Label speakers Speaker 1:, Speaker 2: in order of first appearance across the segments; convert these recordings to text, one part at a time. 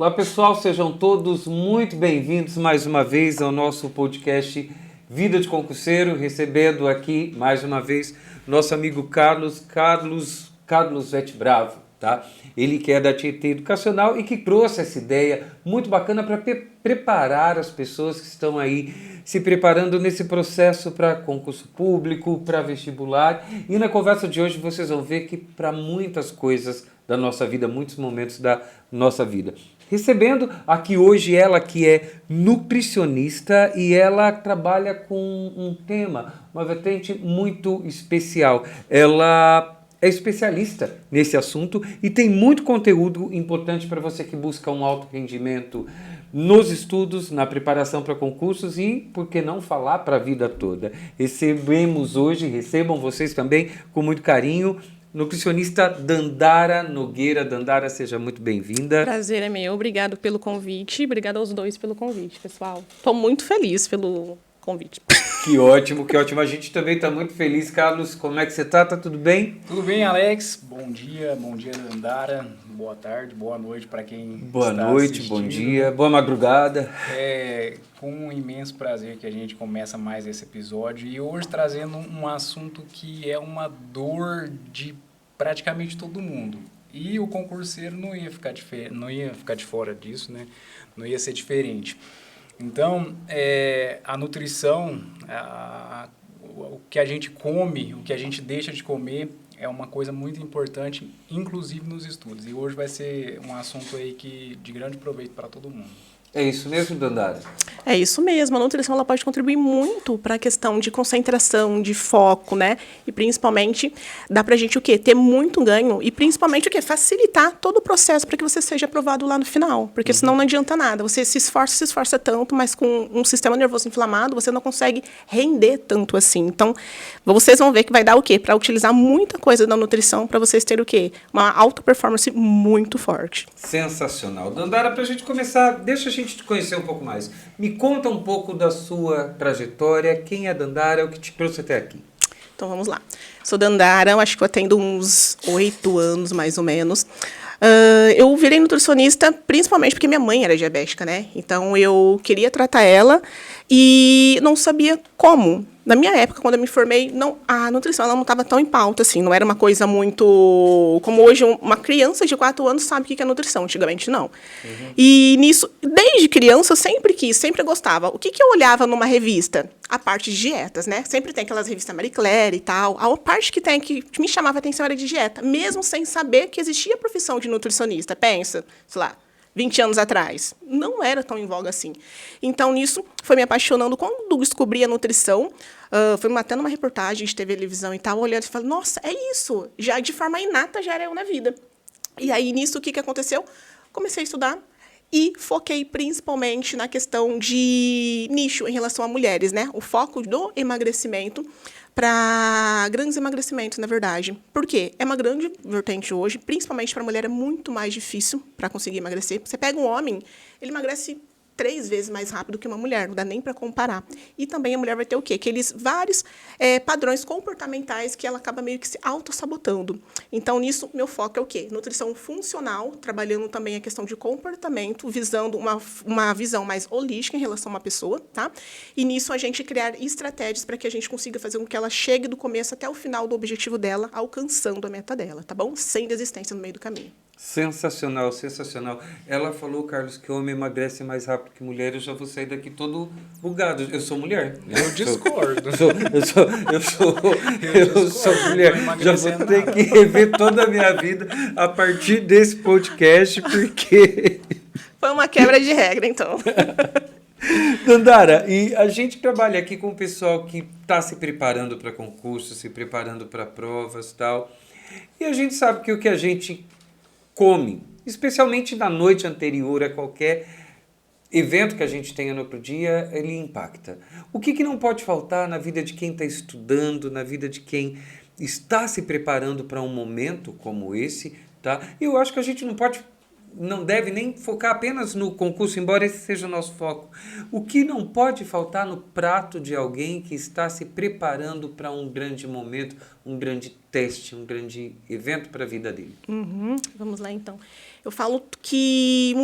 Speaker 1: Olá pessoal, sejam todos muito bem-vindos mais uma vez ao nosso podcast Vida de Concurseiro, recebendo aqui mais uma vez nosso amigo Carlos Vete Bravo, tá? Ele que é da Tietê Educacional e que trouxe essa ideia muito bacana para preparar as pessoas que estão aí se preparando nesse processo para concurso público, para vestibular. E na conversa de hoje vocês vão ver que para muitas coisas da nossa vida, muitos momentos da nossa vida. Recebendo aqui hoje ela que é nutricionista e ela trabalha com um tema, uma vertente muito especial. Ela é especialista nesse assunto e tem muito conteúdo importante para você que busca um alto rendimento nos estudos, na preparação para concursos e, por que não falar, para a vida toda. Recebam vocês também com muito carinho, nutricionista Dandara Nogueira. Dandara, seja muito bem-vinda.
Speaker 2: Prazer é meu, obrigado pelo convite, obrigado aos dois pelo convite, pessoal. Estou muito feliz pelo convite.
Speaker 1: Que ótimo, que ótimo. A gente também está muito feliz. Carlos, como é que você está? Tá tudo bem?
Speaker 3: Tudo bem, Alex. Bom dia, Dandara. Boa tarde, boa noite para quem está assistindo.
Speaker 1: Bom dia, boa madrugada.
Speaker 3: É com um imenso prazer que a gente começa mais esse episódio e hoje trazendo um assunto que é uma dor de praticamente todo mundo. E o concurseiro não ia ficar de fora disso, né? Não ia ser diferente. Então, a nutrição, o que a gente come, o que a gente deixa de comer, é uma coisa muito importante, inclusive nos estudos. E hoje vai ser um assunto aí de grande proveito para todo mundo.
Speaker 1: É isso mesmo, Dandara?
Speaker 2: É isso mesmo, a nutrição ela pode contribuir muito para a questão de concentração, de foco, né? E principalmente dá pra gente o quê? Ter muito ganho e principalmente o quê? Facilitar todo o processo para que você seja aprovado lá no final, porque senão não adianta nada. Você se esforça tanto, mas com um sistema nervoso inflamado, você não consegue render tanto assim. Então, vocês vão ver que vai dar o quê? Para utilizar muita coisa da nutrição para vocês terem o quê? Uma alta performance muito forte.
Speaker 1: Sensacional. Dandara, pra gente começar, deixa a gente te conhecer um pouco mais. Me conta um pouco da sua trajetória, quem é Dandara, o que te trouxe até aqui.
Speaker 2: Então, vamos lá. Sou Dandara, acho que eu atendo uns 8 anos, mais ou menos. Eu virei nutricionista principalmente porque minha mãe era diabética, né? Então, eu queria tratar ela e não sabia como. Na minha época, quando eu me formei, a nutrição ela não estava tão em pauta, assim. Não era uma coisa muito... Como hoje, uma criança de 4 anos sabe o que é nutrição. Antigamente, não. Uhum. E nisso, desde criança, eu sempre quis, sempre gostava. O que eu olhava numa revista? A parte de dietas, né? Sempre tem aquelas revistas Marie Claire e tal. A parte que me chamava a atenção era de dieta. Mesmo sem saber que existia a profissão de nutricionista. Pensa, sei lá, 20 anos atrás. Não era tão em voga assim. Então, nisso, foi me apaixonando. Quando descobri a nutrição, foi matando uma reportagem de televisão e tal, olhando e falando, nossa, é isso. Já de forma inata, já era eu na vida. E aí, nisso, o que aconteceu? Comecei a estudar e foquei principalmente na questão de nicho em relação a mulheres, né? O foco do emagrecimento para grandes emagrecimentos, na verdade. Por quê? É uma grande vertente hoje, principalmente para a mulher, é muito mais difícil para conseguir emagrecer. Você pega um homem, ele emagrece 3 vezes mais rápido que uma mulher, não dá nem para comparar. E também a mulher vai ter o quê? Aqueles vários padrões comportamentais que ela acaba meio que se autossabotando. Então, nisso, meu foco é o quê? Nutrição funcional, trabalhando também a questão de comportamento, visando uma visão mais holística em relação a uma pessoa, tá? E nisso, a gente criar estratégias para que a gente consiga fazer com que ela chegue do começo até o final do objetivo dela, alcançando a meta dela, tá bom? Sem desistência no meio do caminho.
Speaker 1: Sensacional, sensacional. Ela falou, Carlos, que homem emagrece mais rápido que mulher. Eu já vou sair daqui todo bugado. Eu sou mulher.
Speaker 3: Eu discordo.
Speaker 1: Eu sou mulher. Já vou ter que rever toda a minha vida a partir desse podcast, porque...
Speaker 2: Foi uma quebra de regra, então.
Speaker 1: Dandara, e a gente trabalha aqui com o pessoal que está se preparando para concursos, se preparando para provas e tal. E a gente sabe que o que a gente come, especialmente na noite anterior a qualquer evento que a gente tenha no outro dia, ele impacta. O que não pode faltar na vida de quem está estudando, na vida de quem está se preparando para um momento como esse, tá? Eu acho que a gente não pode não deve nem focar apenas no concurso, embora esse seja o nosso foco. O que não pode faltar no prato de alguém que está se preparando para um grande momento, um grande teste, um grande evento para a vida dele?
Speaker 2: Vamos lá, então. Eu falo que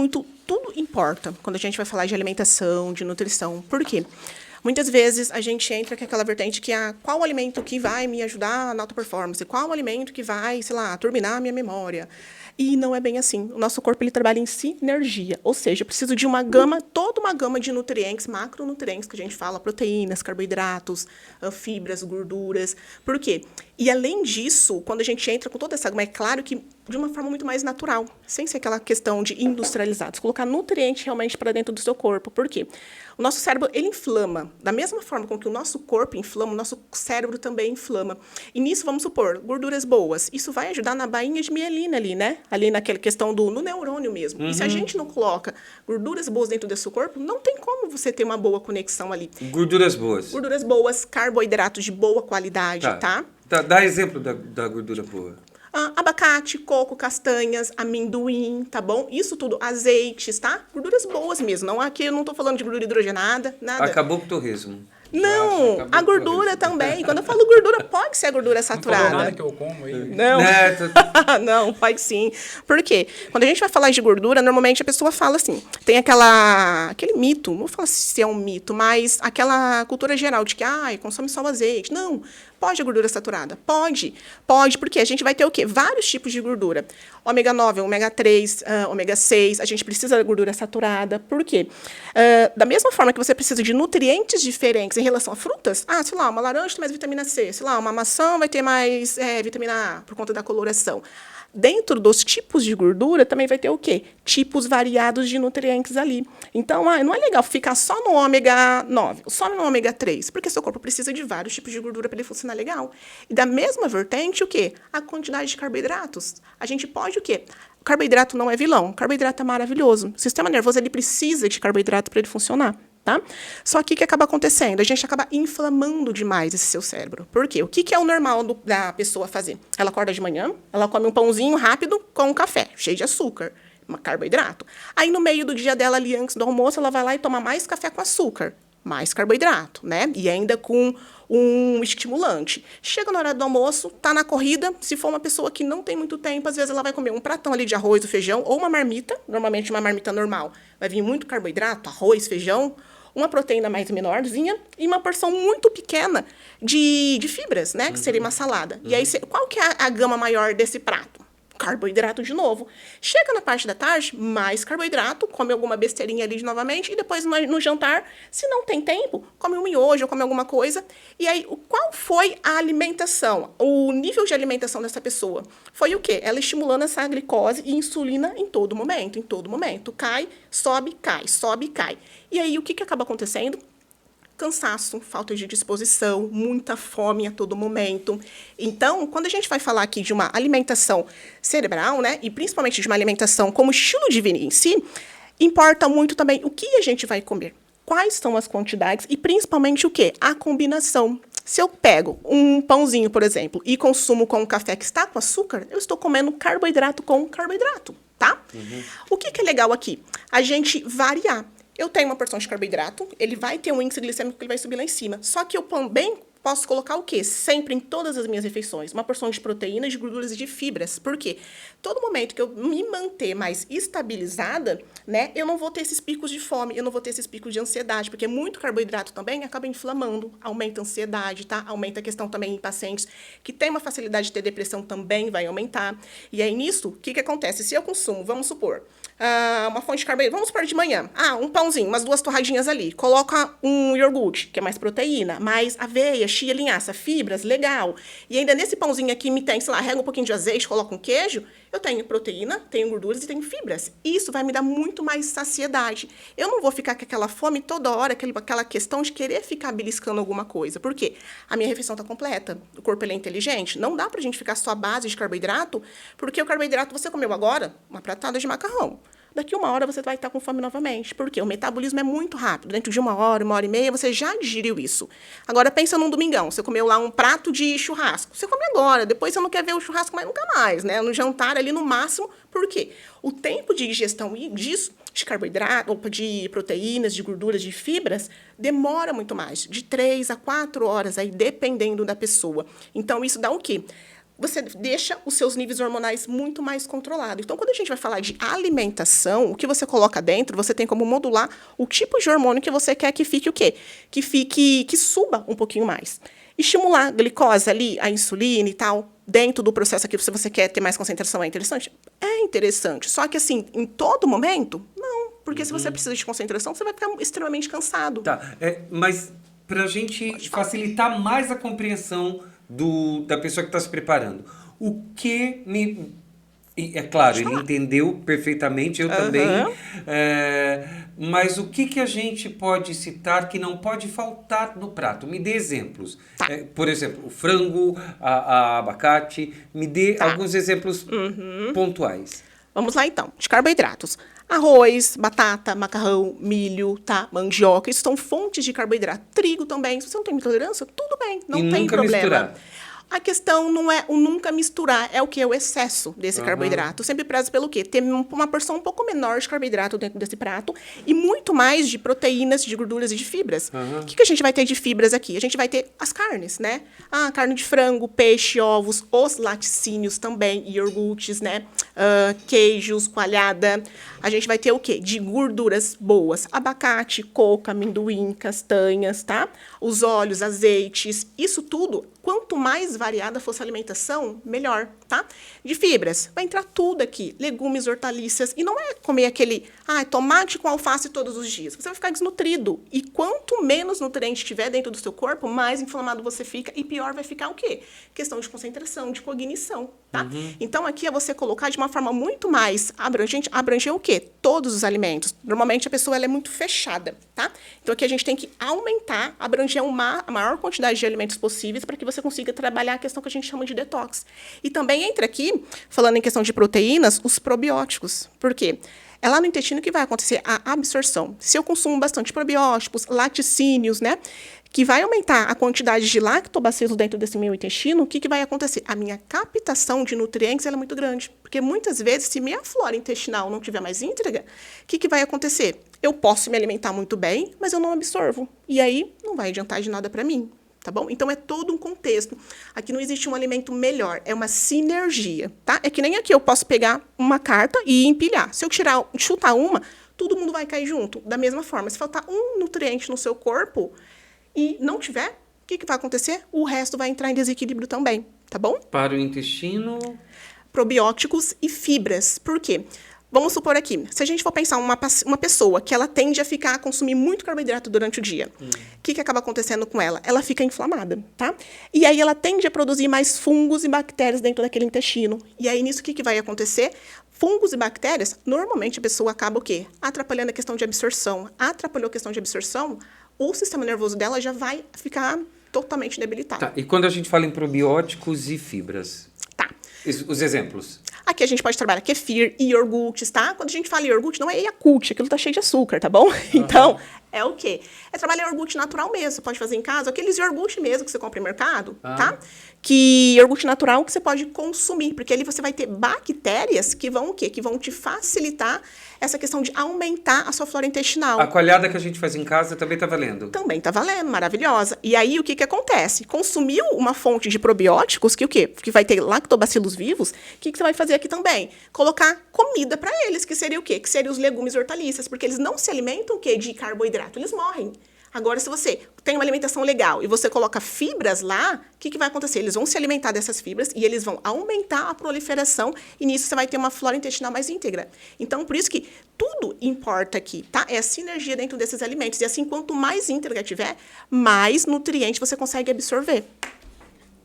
Speaker 2: tudo importa quando a gente vai falar de alimentação, de nutrição. Por quê? Muitas vezes a gente entra com aquela vertente que qual alimento que vai me ajudar na alta performance, qual alimento que vai, sei lá, turbinar a minha memória. E não é bem assim. O nosso corpo ele trabalha em sinergia, ou seja, eu preciso de toda uma gama de nutrientes, macronutrientes que a gente fala, proteínas, carboidratos, fibras, gorduras. Por quê? E além disso, quando a gente entra com toda essa gama, é claro que de uma forma muito mais natural, sem ser aquela questão de industrializados, colocar nutrientes realmente para dentro do seu corpo. Por quê? O nosso cérebro, ele inflama. Da mesma forma com que o nosso corpo inflama, o nosso cérebro também inflama. E nisso, vamos supor, gorduras boas. Isso vai ajudar na bainha de mielina ali, né? Ali naquela questão no neurônio mesmo. E se a gente não coloca gorduras boas dentro do seu corpo, não tem como você ter uma boa conexão ali.
Speaker 1: Gorduras boas.
Speaker 2: Gorduras boas, carboidratos de boa qualidade, tá?
Speaker 1: Dá exemplo da gordura boa.
Speaker 2: Abacate, coco, castanhas, amendoim, tá bom? Isso tudo, azeites, tá? Gorduras boas mesmo. Não, aqui eu não tô falando de gordura hidrogenada, nada.
Speaker 1: Acabou com o torresmo.
Speaker 2: Não, a gordura também. Quando eu falo gordura, pode ser a gordura saturada.
Speaker 3: Não falou nada que eu como aí.
Speaker 2: Não, não, pode sim. Por quê? Quando a gente vai falar de gordura, normalmente a pessoa fala assim, tem aquele mito, não vou falar se é um mito, mas aquela cultura geral de que, consome só o azeite. Não, pode a gordura saturada? Pode, porque a gente vai ter o quê? Vários tipos de gordura. Ômega 9, ômega 3, ômega 6, a gente precisa da gordura saturada. Por quê? Da mesma forma que você precisa de nutrientes diferentes em relação a frutas, sei lá, uma laranja tem mais vitamina C, sei lá, uma maçã vai ter mais vitamina A, por conta da coloração. Dentro dos tipos de gordura, também vai ter o quê? Tipos variados de nutrientes ali. Então, não é legal ficar só no ômega 9, só no ômega 3, porque seu corpo precisa de vários tipos de gordura para ele funcionar legal. E da mesma vertente, o quê? A quantidade de carboidratos. A gente pode o quê? O carboidrato não é vilão, o carboidrato é maravilhoso. O sistema nervoso ele precisa de carboidrato para ele funcionar. Tá? Só que o que acaba acontecendo? A gente acaba inflamando demais esse seu cérebro. Por quê? O que é o normal da pessoa fazer? Ela acorda de manhã, ela come um pãozinho rápido com um café, cheio de açúcar, carboidrato. Aí, no meio do dia dela, ali antes do almoço, ela vai lá e toma mais café com açúcar, mais carboidrato, né? E ainda com um estimulante. Chega na hora do almoço, tá na corrida, se for uma pessoa que não tem muito tempo, às vezes ela vai comer um pratão ali de arroz ou feijão, ou uma marmita, normalmente uma marmita normal. Vai vir muito carboidrato, arroz, feijão, uma proteína mais menorzinha e uma porção muito pequena de fibras, né? Que seria uma salada. E aí, qual que é a gama maior desse prato? Carboidrato de novo. Chega na parte da tarde, mais carboidrato, come alguma besteirinha ali novamente, e depois no jantar, se não tem tempo, come um miojo ou come alguma coisa. E aí, qual foi a alimentação? O nível de alimentação dessa pessoa? Foi o quê? Ela estimulando essa glicose e insulina em todo momento, em todo momento. Cai, sobe, cai, sobe, cai. E aí, o que acaba acontecendo? Cansaço, falta de disposição, muita fome a todo momento. Então, quando a gente vai falar aqui de uma alimentação cerebral, né, e principalmente de uma alimentação como estilo de vida em si, importa muito também o que a gente vai comer, quais são as quantidades e principalmente o quê? A combinação. Se eu pego um pãozinho, por exemplo, e consumo com um café que está com açúcar, eu estou comendo carboidrato com carboidrato, tá? O que é legal aqui? A gente variar. Eu tenho uma porção de carboidrato, ele vai ter um índice glicêmico que ele vai subir lá em cima. Só que eu também posso colocar o quê? Sempre em todas as minhas refeições. Uma porção de proteínas, de gorduras e de fibras. Por quê? Todo momento que eu me manter mais estabilizada, né, eu não vou ter esses picos de fome, eu não vou ter esses picos de ansiedade, porque muito carboidrato também acaba inflamando, aumenta a ansiedade, tá? Aumenta a questão também em pacientes que têm uma facilidade de ter depressão, também vai aumentar. E aí, nisso, o que acontece? Se eu consumo, vamos supor, uma fonte de carboidrato, vamos supor de manhã, um pãozinho, umas 2 torradinhas ali, coloca um iogurte, que é mais proteína, mais aveia, chia, linhaça, fibras, legal. E ainda nesse pãozinho aqui me tem, sei lá, rega um pouquinho de azeite, coloca um queijo, eu tenho proteína, tenho gorduras e tenho fibras. Isso vai me dar muito mais saciedade. Eu não vou ficar com aquela fome toda hora, aquela questão de querer ficar beliscando alguma coisa. Por quê? A minha refeição está completa. O corpo ele é inteligente. Não dá pra gente ficar só à base de carboidrato, porque o carboidrato você comeu agora, uma pratada de macarrão. daqui 1 hora você vai estar com fome novamente. Por quê? O metabolismo é muito rápido. Dentro de 1 hora e meia, você já digeriu isso. Agora, pensa num domingão. Você comeu lá um prato de churrasco. Você come agora, depois você não quer ver o churrasco mais nunca mais, né? No jantar ali no máximo. Por quê? O tempo de digestão disso, de carboidrato, de proteínas, de gorduras, de fibras, demora muito mais. De 3 a 4 horas, aí, dependendo da pessoa. Então, isso dá o quê? Você deixa os seus níveis hormonais muito mais controlados. Então, quando a gente vai falar de alimentação, o que você coloca dentro, você tem como modular o tipo de hormônio que você quer que fique o quê? Que suba um pouquinho mais. Estimular a glicose ali, a insulina e tal, dentro do processo aqui, se você quer ter mais concentração, é interessante? É interessante. Só que, assim, em todo momento, não. Porque se você precisa de concentração, você vai ficar extremamente cansado.
Speaker 1: Tá, mas para a gente facilitar mais a compreensão da pessoa que está se preparando, o que me... É claro, ele entendeu perfeitamente, eu também, mas o que a gente pode citar que não pode faltar no prato? Me dê exemplos.
Speaker 2: Tá.
Speaker 1: Por exemplo, o frango, a abacate, me dê alguns exemplos pontuais.
Speaker 2: Vamos lá, então. De carboidratos. Arroz, batata, macarrão, milho, tá? Mandioca. Isso são fontes de carboidrato. Trigo também. Se você não tem intolerância, tudo bem. Não tem
Speaker 1: nunca
Speaker 2: problema.
Speaker 1: Misturar.
Speaker 2: A questão não é o nunca misturar, é o que? O excesso desse carboidrato. Eu sempre prezo pelo quê? Ter uma porção um pouco menor de carboidrato dentro desse prato e muito mais de proteínas, de gorduras e de fibras. O que a gente vai ter de fibras aqui? A gente vai ter as carnes, né? Carne de frango, peixe, ovos, os laticínios também, iogurtes, né? Queijos, coalhada. A gente vai ter o quê? De gorduras boas. Abacate, coco, amendoim, castanhas, tá? Os óleos, azeites, isso tudo. Quanto mais variada for a sua alimentação, melhor, tá? De fibras, vai entrar tudo aqui. Legumes, hortaliças. E não é comer aquele, tomate com alface todos os dias. Você vai ficar desnutrido. E quanto menos nutriente tiver dentro do seu corpo, mais inflamado você fica. E pior vai ficar o quê? Questão de concentração, de cognição, tá? Então, aqui é você colocar de uma forma muito mais abrangente. Abranger o quê? Todos os alimentos. Normalmente, a pessoa ela é muito fechada, tá? Então, aqui a gente tem que aumentar, abranger a maior quantidade de alimentos possíveis para que você consiga trabalhar a questão que a gente chama de detox. E também entra aqui, falando em questão de proteínas, os probióticos. Por quê? É lá no intestino que vai acontecer a absorção. Se eu consumo bastante probióticos, laticínios, né? Que vai aumentar a quantidade de lactobacilos dentro desse meu intestino, o que vai acontecer? A minha captação de nutrientes ela é muito grande. Porque muitas vezes, se minha flora intestinal não tiver mais íntegra, o que vai acontecer? Eu posso me alimentar muito bem, mas eu não absorvo. E aí, não vai adiantar de nada para mim. Tá bom? Então, é todo um contexto. Aqui não existe um alimento melhor, é uma sinergia, tá? É que nem aqui eu posso pegar uma carta e empilhar. Se eu chutar uma, todo mundo vai cair junto. Da mesma forma, se faltar um nutriente no seu corpo e não tiver, o que vai acontecer? O resto vai entrar em desequilíbrio também, tá bom?
Speaker 1: Para o intestino...
Speaker 2: Probióticos e fibras. Por quê? Vamos supor aqui, se a gente for pensar uma pessoa que ela tende a consumir muito carboidrato durante o dia, o que acaba acontecendo com ela? Ela fica inflamada, tá? E aí ela tende a produzir mais fungos e bactérias dentro daquele intestino. E aí nisso o que vai acontecer? Fungos e bactérias, normalmente a pessoa acaba o quê? Atrapalhando a questão de absorção. Atrapalhou a questão de absorção, o sistema nervoso dela já vai ficar totalmente debilitado.
Speaker 1: Tá. E quando a gente fala em probióticos e fibras?
Speaker 2: Tá.
Speaker 1: Os exemplos.
Speaker 2: Aqui a gente pode trabalhar kefir e iogurtes, tá? Quando a gente fala iogurte, não é Yakult, aquilo tá cheio de açúcar, tá bom? Então, é o quê? É trabalhar iogurte natural mesmo. Você pode fazer em casa, aqueles iogurte mesmo que você compra em mercado, tá? Que iogurte natural que você pode consumir, porque ali você vai ter bactérias que vão o quê? Que vão te facilitar essa questão de aumentar a sua flora intestinal.
Speaker 1: A coalhada que a gente faz em casa também tá valendo?
Speaker 2: Também tá valendo, maravilhosa. E aí, o que acontece? Consumiu uma fonte de probióticos, que o quê? Que vai ter lactobacilos vivos, o que você vai fazer aqui também? Colocar comida para eles, que seria o quê? Que seria os legumes e hortaliças, porque eles não se alimentam o quê? De carboidrato, eles morrem. Agora, se você tem uma alimentação legal e você coloca fibras lá, o que vai acontecer? Eles vão se alimentar dessas fibras e eles vão aumentar a proliferação e nisso você vai ter uma flora intestinal mais íntegra. Então, por isso que tudo importa aqui, tá? É a sinergia dentro desses alimentos. E assim, quanto mais íntegra tiver, mais nutriente você consegue absorver.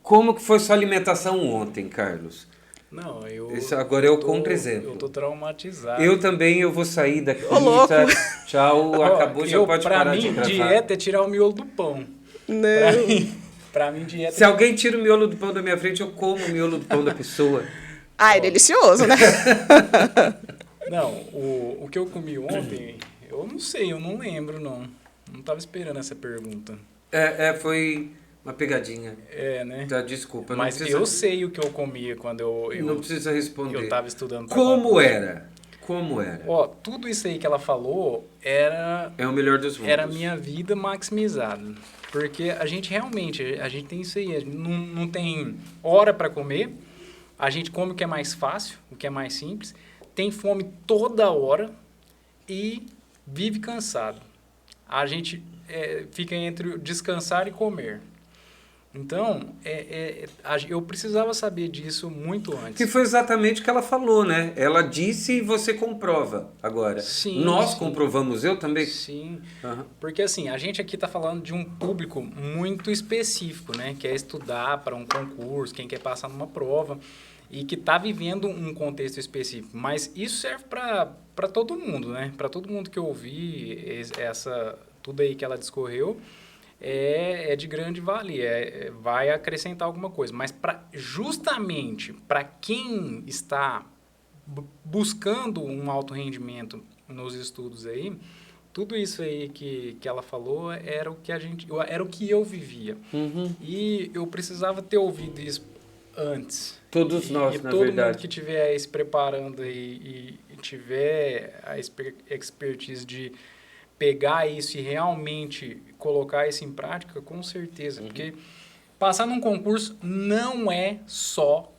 Speaker 1: Como que foi sua alimentação ontem, Carlos?
Speaker 3: Não,
Speaker 1: Isso agora é o contra-exemplo.
Speaker 3: Eu tô traumatizado.
Speaker 1: Eu também, eu vou sair daqui.
Speaker 2: Ô, louco.
Speaker 1: Tchau, acabou, já pode parar de gravar.
Speaker 3: Pra mim, dieta é tirar o miolo do pão.
Speaker 2: Não.
Speaker 3: Pra mim, dieta...
Speaker 1: Se alguém tira o miolo do pão da minha frente, eu como o miolo do pão da pessoa.
Speaker 2: É delicioso, né?
Speaker 3: Não, o que eu comi ontem, eu não sei, eu não lembro, não. Não estava esperando essa pergunta.
Speaker 1: Foi uma pegadinha.
Speaker 3: Né?
Speaker 1: Tá, desculpa.
Speaker 3: Mas
Speaker 1: não precisa,
Speaker 3: eu sei o que eu comia quando eu
Speaker 1: não precisa responder.
Speaker 3: Eu estava estudando.
Speaker 1: Como era? Como era?
Speaker 3: Ó, tudo isso aí que ela falou era...
Speaker 1: É o melhor dos mundos.
Speaker 3: Era a minha vida maximizada. Porque a gente realmente, a gente tem isso aí, não tem hora para comer, a gente come o que é mais fácil, o que é mais simples, tem fome toda hora e vive cansado. A gente fica entre descansar e comer. Então, eu precisava saber disso muito antes.
Speaker 1: Que foi exatamente o que ela falou, né? Ela disse e você comprova agora.
Speaker 3: Sim,
Speaker 1: Nós comprovamos, eu também?
Speaker 3: Sim,
Speaker 1: Uhum.
Speaker 3: porque assim, a gente aqui está falando de um público muito específico, né? Quer estudar para um concurso, quem quer passar numa prova e que está vivendo um contexto específico. Mas isso serve para todo mundo, né? Para todo mundo que ouvir tudo aí que ela discorreu, é de grande valia, vai acrescentar alguma coisa. Mas justamente para quem está buscando um alto rendimento nos estudos aí, tudo isso aí que ela falou era o que eu vivia.
Speaker 1: Uhum.
Speaker 3: E eu precisava ter ouvido isso antes.
Speaker 1: Todos nós, na
Speaker 3: todo
Speaker 1: verdade.
Speaker 3: mundo que estiver se preparando e tiver a expertise de pegar isso e realmente colocar isso em prática, com certeza. Porque passar num concurso não é só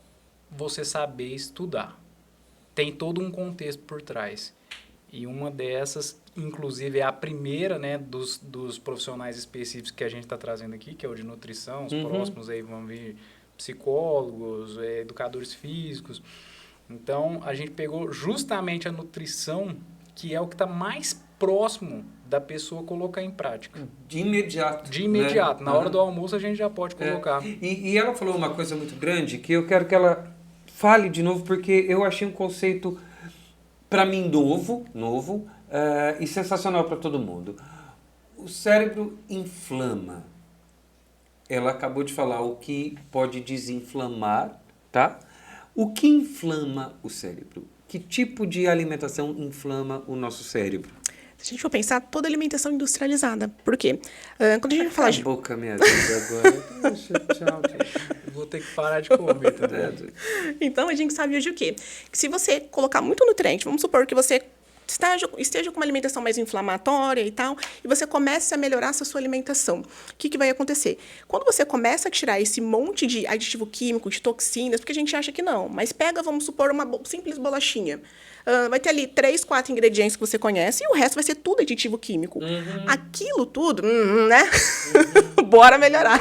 Speaker 3: você saber estudar. Tem todo um contexto por trás. E uma dessas, inclusive, é a primeira, né, dos profissionais específicos que a gente está trazendo aqui, que é o de nutrição. Os próximos aí vão vir psicólogos, educadores físicos. Então, a gente pegou justamente a nutrição, que é o que está mais próximo da pessoa colocar em prática.
Speaker 1: De imediato.
Speaker 3: De imediato.
Speaker 1: Né?
Speaker 3: Na hora do almoço a gente já pode colocar.
Speaker 1: E ela falou uma coisa muito grande que eu quero que ela fale de novo, porque eu achei um conceito, para mim, novo e sensacional para todo mundo. O cérebro inflama. Ela acabou de falar o que pode desinflamar, tá? O que inflama o cérebro? Que tipo de alimentação inflama o nosso cérebro?
Speaker 2: Se a gente for pensar, toda alimentação industrializada. Por quê? Quando a gente fala de...
Speaker 1: boca, minha vida, agora. Deixa, tchau, gente.
Speaker 3: Vou ter que parar de comer também.
Speaker 2: Então, a gente sabe hoje o quê? Que se você colocar muito nutriente, vamos supor que você esteja com uma alimentação mais inflamatória e tal, e você começa a melhorar essa sua alimentação. O que vai acontecer? Quando você começa a tirar esse monte de aditivo químico, de toxinas, porque a gente acha que não, mas pega, vamos supor, uma simples bolachinha. Vai ter ali 3, 4 ingredientes que você conhece e o resto vai ser tudo aditivo químico. Aquilo tudo, né? Bora melhorar.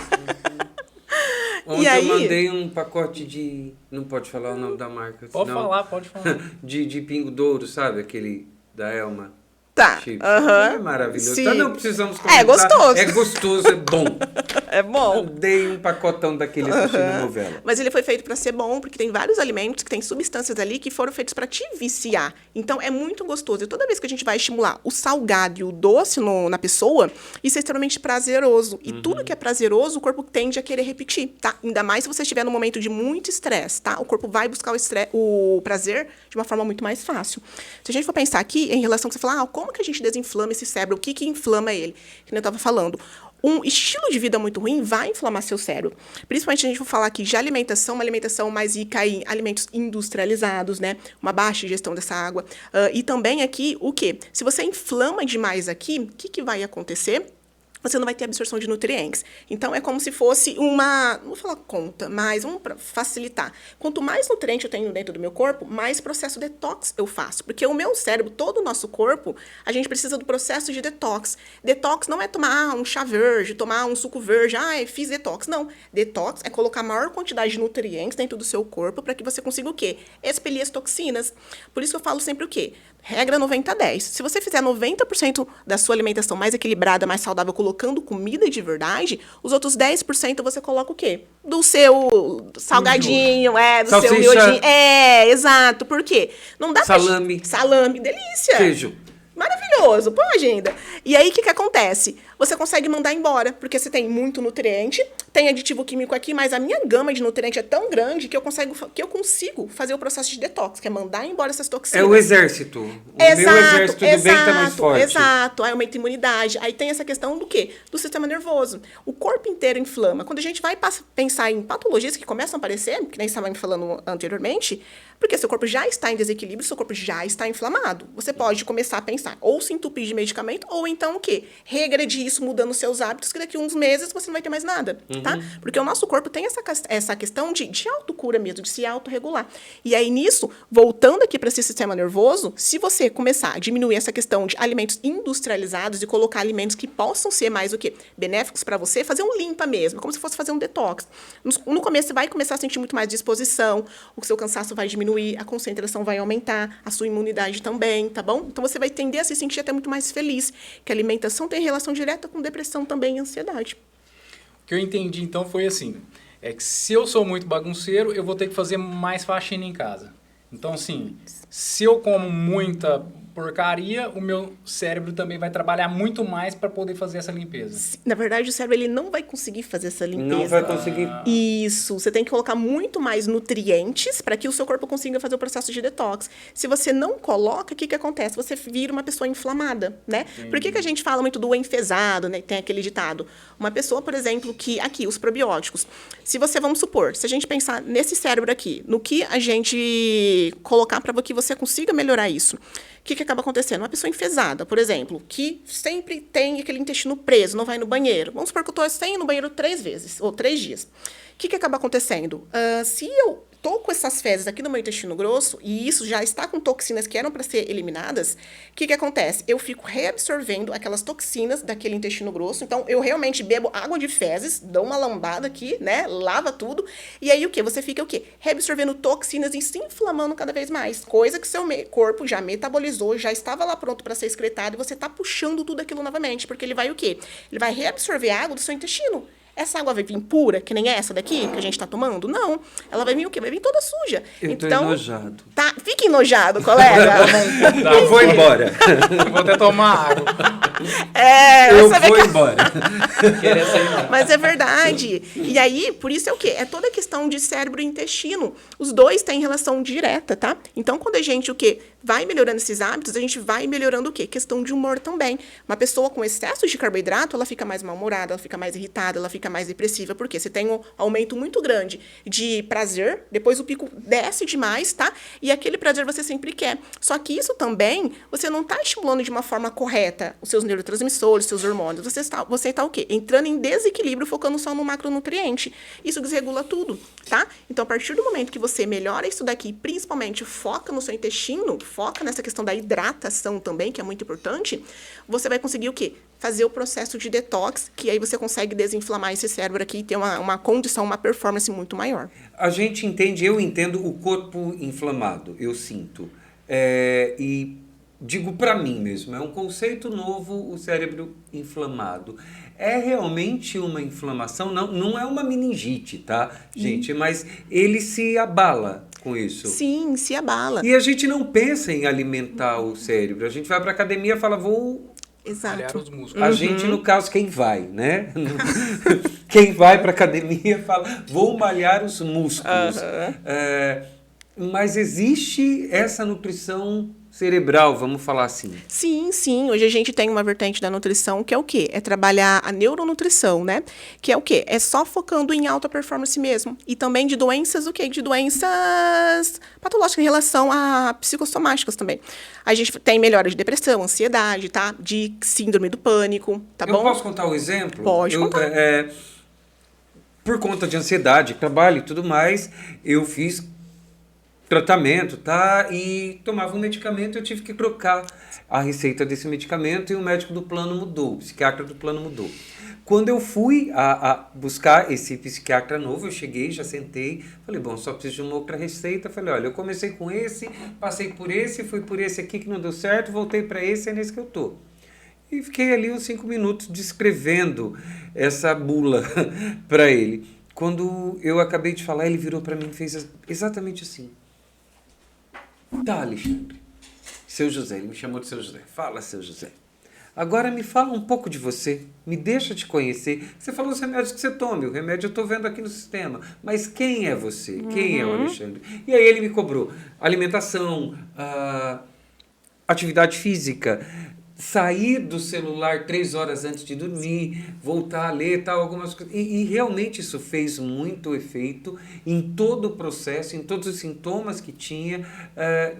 Speaker 1: Ontem eu mandei um pacote de... Não pode falar o nome da marca.
Speaker 3: Pode
Speaker 1: senão...
Speaker 3: falar, pode falar.
Speaker 1: de Pingo Douro, sabe? Aquele da Elma.
Speaker 2: Tá.
Speaker 1: É maravilhoso.
Speaker 2: Sim.
Speaker 1: Tá, não precisamos comentar.
Speaker 2: É gostoso.
Speaker 1: É gostoso, é bom.
Speaker 2: É bom.
Speaker 1: Eu dei um pacotão daquele assistindo novela.
Speaker 2: Mas ele foi feito para ser bom, porque tem vários alimentos que têm substâncias ali que foram feitos para te viciar. Então, é muito gostoso. E toda vez que a gente vai estimular o salgado e o doce na pessoa, isso é extremamente prazeroso. E tudo que é prazeroso, o corpo tende a querer repetir, tá? Ainda mais se você estiver num momento de muito estresse, tá? O corpo vai buscar o prazer de uma forma muito mais fácil. Se a gente for pensar aqui, em relação a você falar, como que a gente desinflama esse cérebro? O que inflama ele? Que eu estava falando. Um estilo de vida muito ruim vai inflamar seu cérebro. Principalmente a gente for falar aqui de alimentação, uma alimentação mais rica em alimentos industrializados, né? Uma baixa ingestão dessa água. E também aqui, o quê? Se você inflama demais aqui, o que vai acontecer? Você não vai ter absorção de nutrientes. Então, é como se fosse uma... Não vou falar conta, mas vamos facilitar. Quanto mais nutriente eu tenho dentro do meu corpo, mais processo detox eu faço. Porque o meu cérebro, todo o nosso corpo, a gente precisa do processo de detox. Detox não é tomar um chá verde, tomar um suco verde. Fiz detox. Não. Detox é colocar a maior quantidade de nutrientes dentro do seu corpo para que você consiga o quê? Expelir as toxinas. Por isso que eu falo sempre o quê? Regra 90-10. Se você fizer 90% da sua alimentação mais equilibrada, mais saudável, colocando comida de verdade, os outros 10% você coloca o quê? Do seu salgadinho, do
Speaker 1: Salsicha.
Speaker 2: seu miudinho. Exato. Por quê? Não dá
Speaker 1: Salame.
Speaker 2: Salame, delícia.
Speaker 1: Queijo.
Speaker 2: Maravilhoso, põe agenda. E aí, o que acontece? Você consegue mandar embora, porque você tem muito nutriente, tem aditivo químico aqui, mas a minha gama de nutrientes é tão grande que eu consigo fazer o processo de detox, que é mandar embora essas toxinas.
Speaker 1: É o exército. Meu exército do bem está mais forte.
Speaker 2: Exato. Aí aumenta a imunidade. Aí tem essa questão do quê? Do sistema nervoso. O corpo inteiro inflama. Quando a gente vai pensar em patologias que começam a aparecer, que nem estava falando anteriormente, porque seu corpo já está em desequilíbrio, seu corpo já está inflamado. Você pode começar a pensar ou se entupir de medicamento, ou então o quê? Regredir isso mudando os seus hábitos, que daqui a uns meses você não vai ter mais nada, tá? Porque o nosso corpo tem essa questão de autocura mesmo, de se autorregular. E aí, nisso, voltando aqui para esse sistema nervoso, se você começar a diminuir essa questão de alimentos industrializados e colocar alimentos que possam ser mais o quê? Benéficos para você, fazer um limpa mesmo, como se fosse fazer um detox. No começo, você vai começar a sentir muito mais disposição, o seu cansaço vai diminuir, a concentração vai aumentar, a sua imunidade também, tá bom? Então, você vai tender a se sentir até muito mais feliz, que a alimentação tem relação direta com depressão também e ansiedade.
Speaker 3: O que eu entendi, então, foi assim, é que se eu sou muito bagunceiro, eu vou ter que fazer mais faxina em casa. Então, assim, se eu como muita porcaria, o meu cérebro também vai trabalhar muito mais para poder fazer essa limpeza.
Speaker 2: Na verdade, o cérebro ele não vai conseguir fazer essa limpeza.
Speaker 1: Não vai conseguir.
Speaker 2: Isso. Você tem que colocar muito mais nutrientes para que o seu corpo consiga fazer o processo de detox. Se você não coloca, o que acontece? Você vira uma pessoa inflamada, né? Por que a gente fala muito do enfesado, né? Tem aquele ditado. Uma pessoa, por exemplo, que aqui, os probióticos. Se você, vamos supor, se a gente pensar nesse cérebro aqui, no que a gente colocar para que você consiga melhorar isso. O que acaba acontecendo? Uma pessoa enfesada, por exemplo, que sempre tem aquele intestino preso, não vai no banheiro. Vamos supor que eu estou sem ir no banheiro 3 vezes, ou 3 dias. O que acaba acontecendo? Se eu estou com essas fezes aqui no meu intestino grosso, e isso já está com toxinas que eram para ser eliminadas, o que acontece? Eu fico reabsorvendo aquelas toxinas daquele intestino grosso, então eu realmente bebo água de fezes, dou uma lambada aqui, né, lava tudo, e aí o quê? Você fica o quê? Reabsorvendo toxinas e se inflamando cada vez mais, coisa que seu corpo já metabolizou, já estava lá pronto para ser excretado, e você está puxando tudo aquilo novamente, porque ele vai o quê? Ele vai reabsorver a água do seu intestino. Essa água vai vir pura, que nem essa daqui, que a gente está tomando? Não. Ela vai vir o quê? Vai vir toda suja.
Speaker 1: Eu tô enojado.
Speaker 2: Tá, fica enojado, colega.
Speaker 1: Eu vou embora.
Speaker 3: Eu vou até tomar água.
Speaker 1: Eu vou embora.
Speaker 2: Mas é verdade. E aí, por isso é o quê? É toda a questão de cérebro e intestino. Os dois têm relação direta, tá? Então, quando a gente, o quê? Vai melhorando esses hábitos, a gente vai melhorando o quê? Questão de humor também. Uma pessoa com excesso de carboidrato, ela fica mais mal-humorada, ela fica mais irritada, ela fica mais depressiva. Por quê? Você tem um aumento muito grande de prazer, depois o pico desce demais, tá? E aquele prazer você sempre quer. Só que isso também, você não está estimulando de uma forma correta os seus neurotransmissores, seus hormônios. Você está o quê? Entrando em desequilíbrio, focando só no macronutriente. Isso desregula tudo, tá? Então, a partir do momento que você melhora isso daqui, principalmente foca no seu intestino, foca nessa questão da hidratação também, que é muito importante, você vai conseguir o quê? Fazer o processo de detox, que aí você consegue desinflamar esse cérebro aqui e ter uma condição, uma performance muito maior.
Speaker 1: A gente entende, eu entendo o corpo inflamado, eu sinto. E digo para mim mesmo, é um conceito novo o cérebro inflamado. É realmente uma inflamação, não é uma meningite, tá, gente? Mas ele se abala com isso.
Speaker 2: Sim, se abala.
Speaker 1: E a gente não pensa em alimentar o cérebro. A gente vai para academia e fala, vou...
Speaker 2: Exato.
Speaker 3: Malhar os músculos.
Speaker 1: A gente, no caso, quem vai, né? Quem vai para academia fala, vou malhar os músculos. Mas existe essa nutrição cerebral, vamos falar assim.
Speaker 2: Sim, sim. Hoje a gente tem uma vertente da nutrição que é o quê? É trabalhar a neuronutrição, né? Que é o quê? É só focando em alta performance mesmo. E também de doenças, o quê? De doenças patológicas em relação a psicossomáticas também. A gente tem melhora de depressão, ansiedade, tá? De síndrome do pânico, tá bom?
Speaker 1: Eu posso contar um exemplo?
Speaker 2: Pode contar.
Speaker 1: Por conta de ansiedade, trabalho e tudo mais, eu fiz tratamento, tá? E tomava um medicamento, eu tive que trocar a receita desse medicamento e o médico do plano mudou, o psiquiatra do plano mudou. Quando eu fui a buscar esse psiquiatra novo, eu cheguei, já sentei, falei, bom, só preciso de uma outra receita. Falei, olha, eu comecei com esse, passei por esse, fui por esse aqui que não deu certo, voltei para esse, é nesse que eu tô. E fiquei ali uns 5 minutos descrevendo essa bula para ele. Quando eu acabei de falar, ele virou para mim e fez exatamente assim. Tá, Alexandre. Seu José, ele me chamou de Seu José. Fala, Seu José. Agora me fala um pouco de você, me deixa te conhecer. Você falou os remédios que você toma, o remédio eu estou vendo aqui no sistema. Mas quem é você? Quem é o Alexandre? E aí ele me cobrou alimentação, atividade física, sair do celular 3 horas antes de dormir, voltar a ler, tal, algumas coisas. E realmente isso fez muito efeito em todo o processo, em todos os sintomas que tinha,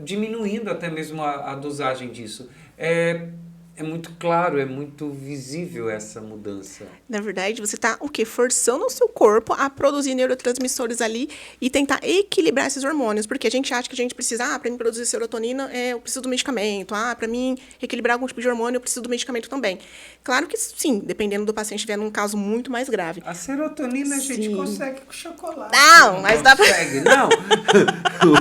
Speaker 1: diminuindo até mesmo a dosagem disso. É muito claro, é muito visível essa mudança.
Speaker 2: Na verdade, você está o quê? Forçando o seu corpo a produzir neurotransmissores ali e tentar equilibrar esses hormônios. Porque a gente acha que a gente precisa, para mim produzir serotonina, eu preciso do medicamento. Para mim equilibrar algum tipo de hormônio, eu preciso do medicamento também. Claro que sim, dependendo do paciente estiver num caso muito mais grave.
Speaker 1: A serotonina a gente consegue com chocolate.
Speaker 2: Não, mas dá pra...
Speaker 1: Não?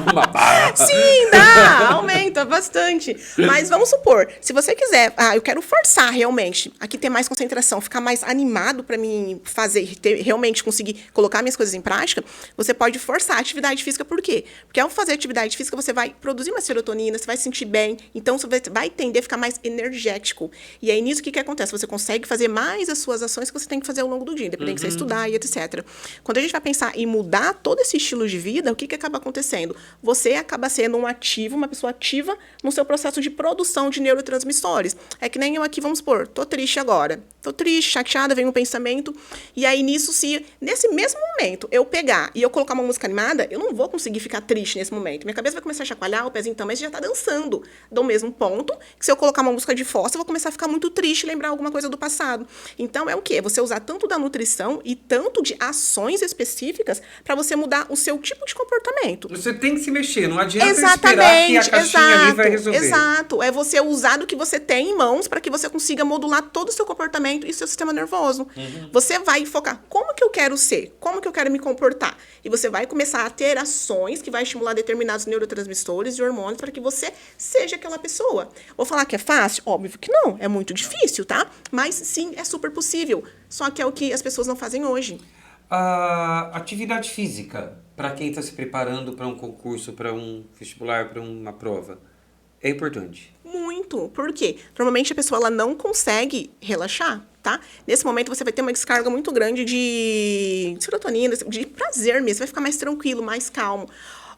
Speaker 1: Uma barra.
Speaker 2: Sim, dá, aumenta bastante. Mas vamos supor, se você quiser, eu quero forçar realmente, aqui ter mais concentração, ficar mais animado para mim fazer, realmente conseguir colocar minhas coisas em prática, você pode forçar a atividade física. Por quê? Porque ao fazer atividade física, você vai produzir uma serotonina, você vai se sentir bem, então você vai tender a ficar mais energético. E aí nisso, o que acontece? Você consegue fazer mais as suas ações que você tem que fazer ao longo do dia, independente de você estudar e etc. Quando a gente vai pensar em mudar todo esse estilo de vida, o que acaba acontecendo? Você acaba sendo uma pessoa ativa no seu processo de produção de neurotransmissores. É que nem eu aqui, vamos supor, tô triste agora. Tô triste, chateada, vem um pensamento. E aí, nesse mesmo momento, eu pegar e eu colocar uma música animada, eu não vou conseguir ficar triste nesse momento. Minha cabeça vai começar a chacoalhar, o pezinho também, você já tá dançando. Do mesmo ponto, que se eu colocar uma música de fossa, eu vou começar a ficar muito triste e lembrar alguma coisa do passado. Então, é o quê? Você usar tanto da nutrição e tanto de ações específicas para você mudar o seu tipo de comportamento.
Speaker 1: Você tem que se mexer, não adianta esperar que a caixinha ali vai resolver.
Speaker 2: Exato. É você usar do que você tem em mãos para que você consiga modular todo o seu comportamento e seu sistema nervoso. Você vai focar como que eu quero ser, como que eu quero me comportar. E você vai começar a ter ações que vai estimular determinados neurotransmissores e hormônios para que você seja aquela pessoa. Vou falar que é fácil? Óbvio que não. É muito difícil, tá? Mas sim, é super possível. Só que é o que as pessoas não fazem hoje.
Speaker 1: A atividade física, para quem está se preparando para um concurso, para um vestibular, para uma prova, é importante.
Speaker 2: Muito. Por quê? Normalmente a pessoa ela não consegue relaxar, tá? Nesse momento você vai ter uma descarga muito grande de serotonina, de prazer mesmo. Você vai ficar mais tranquilo, mais calmo.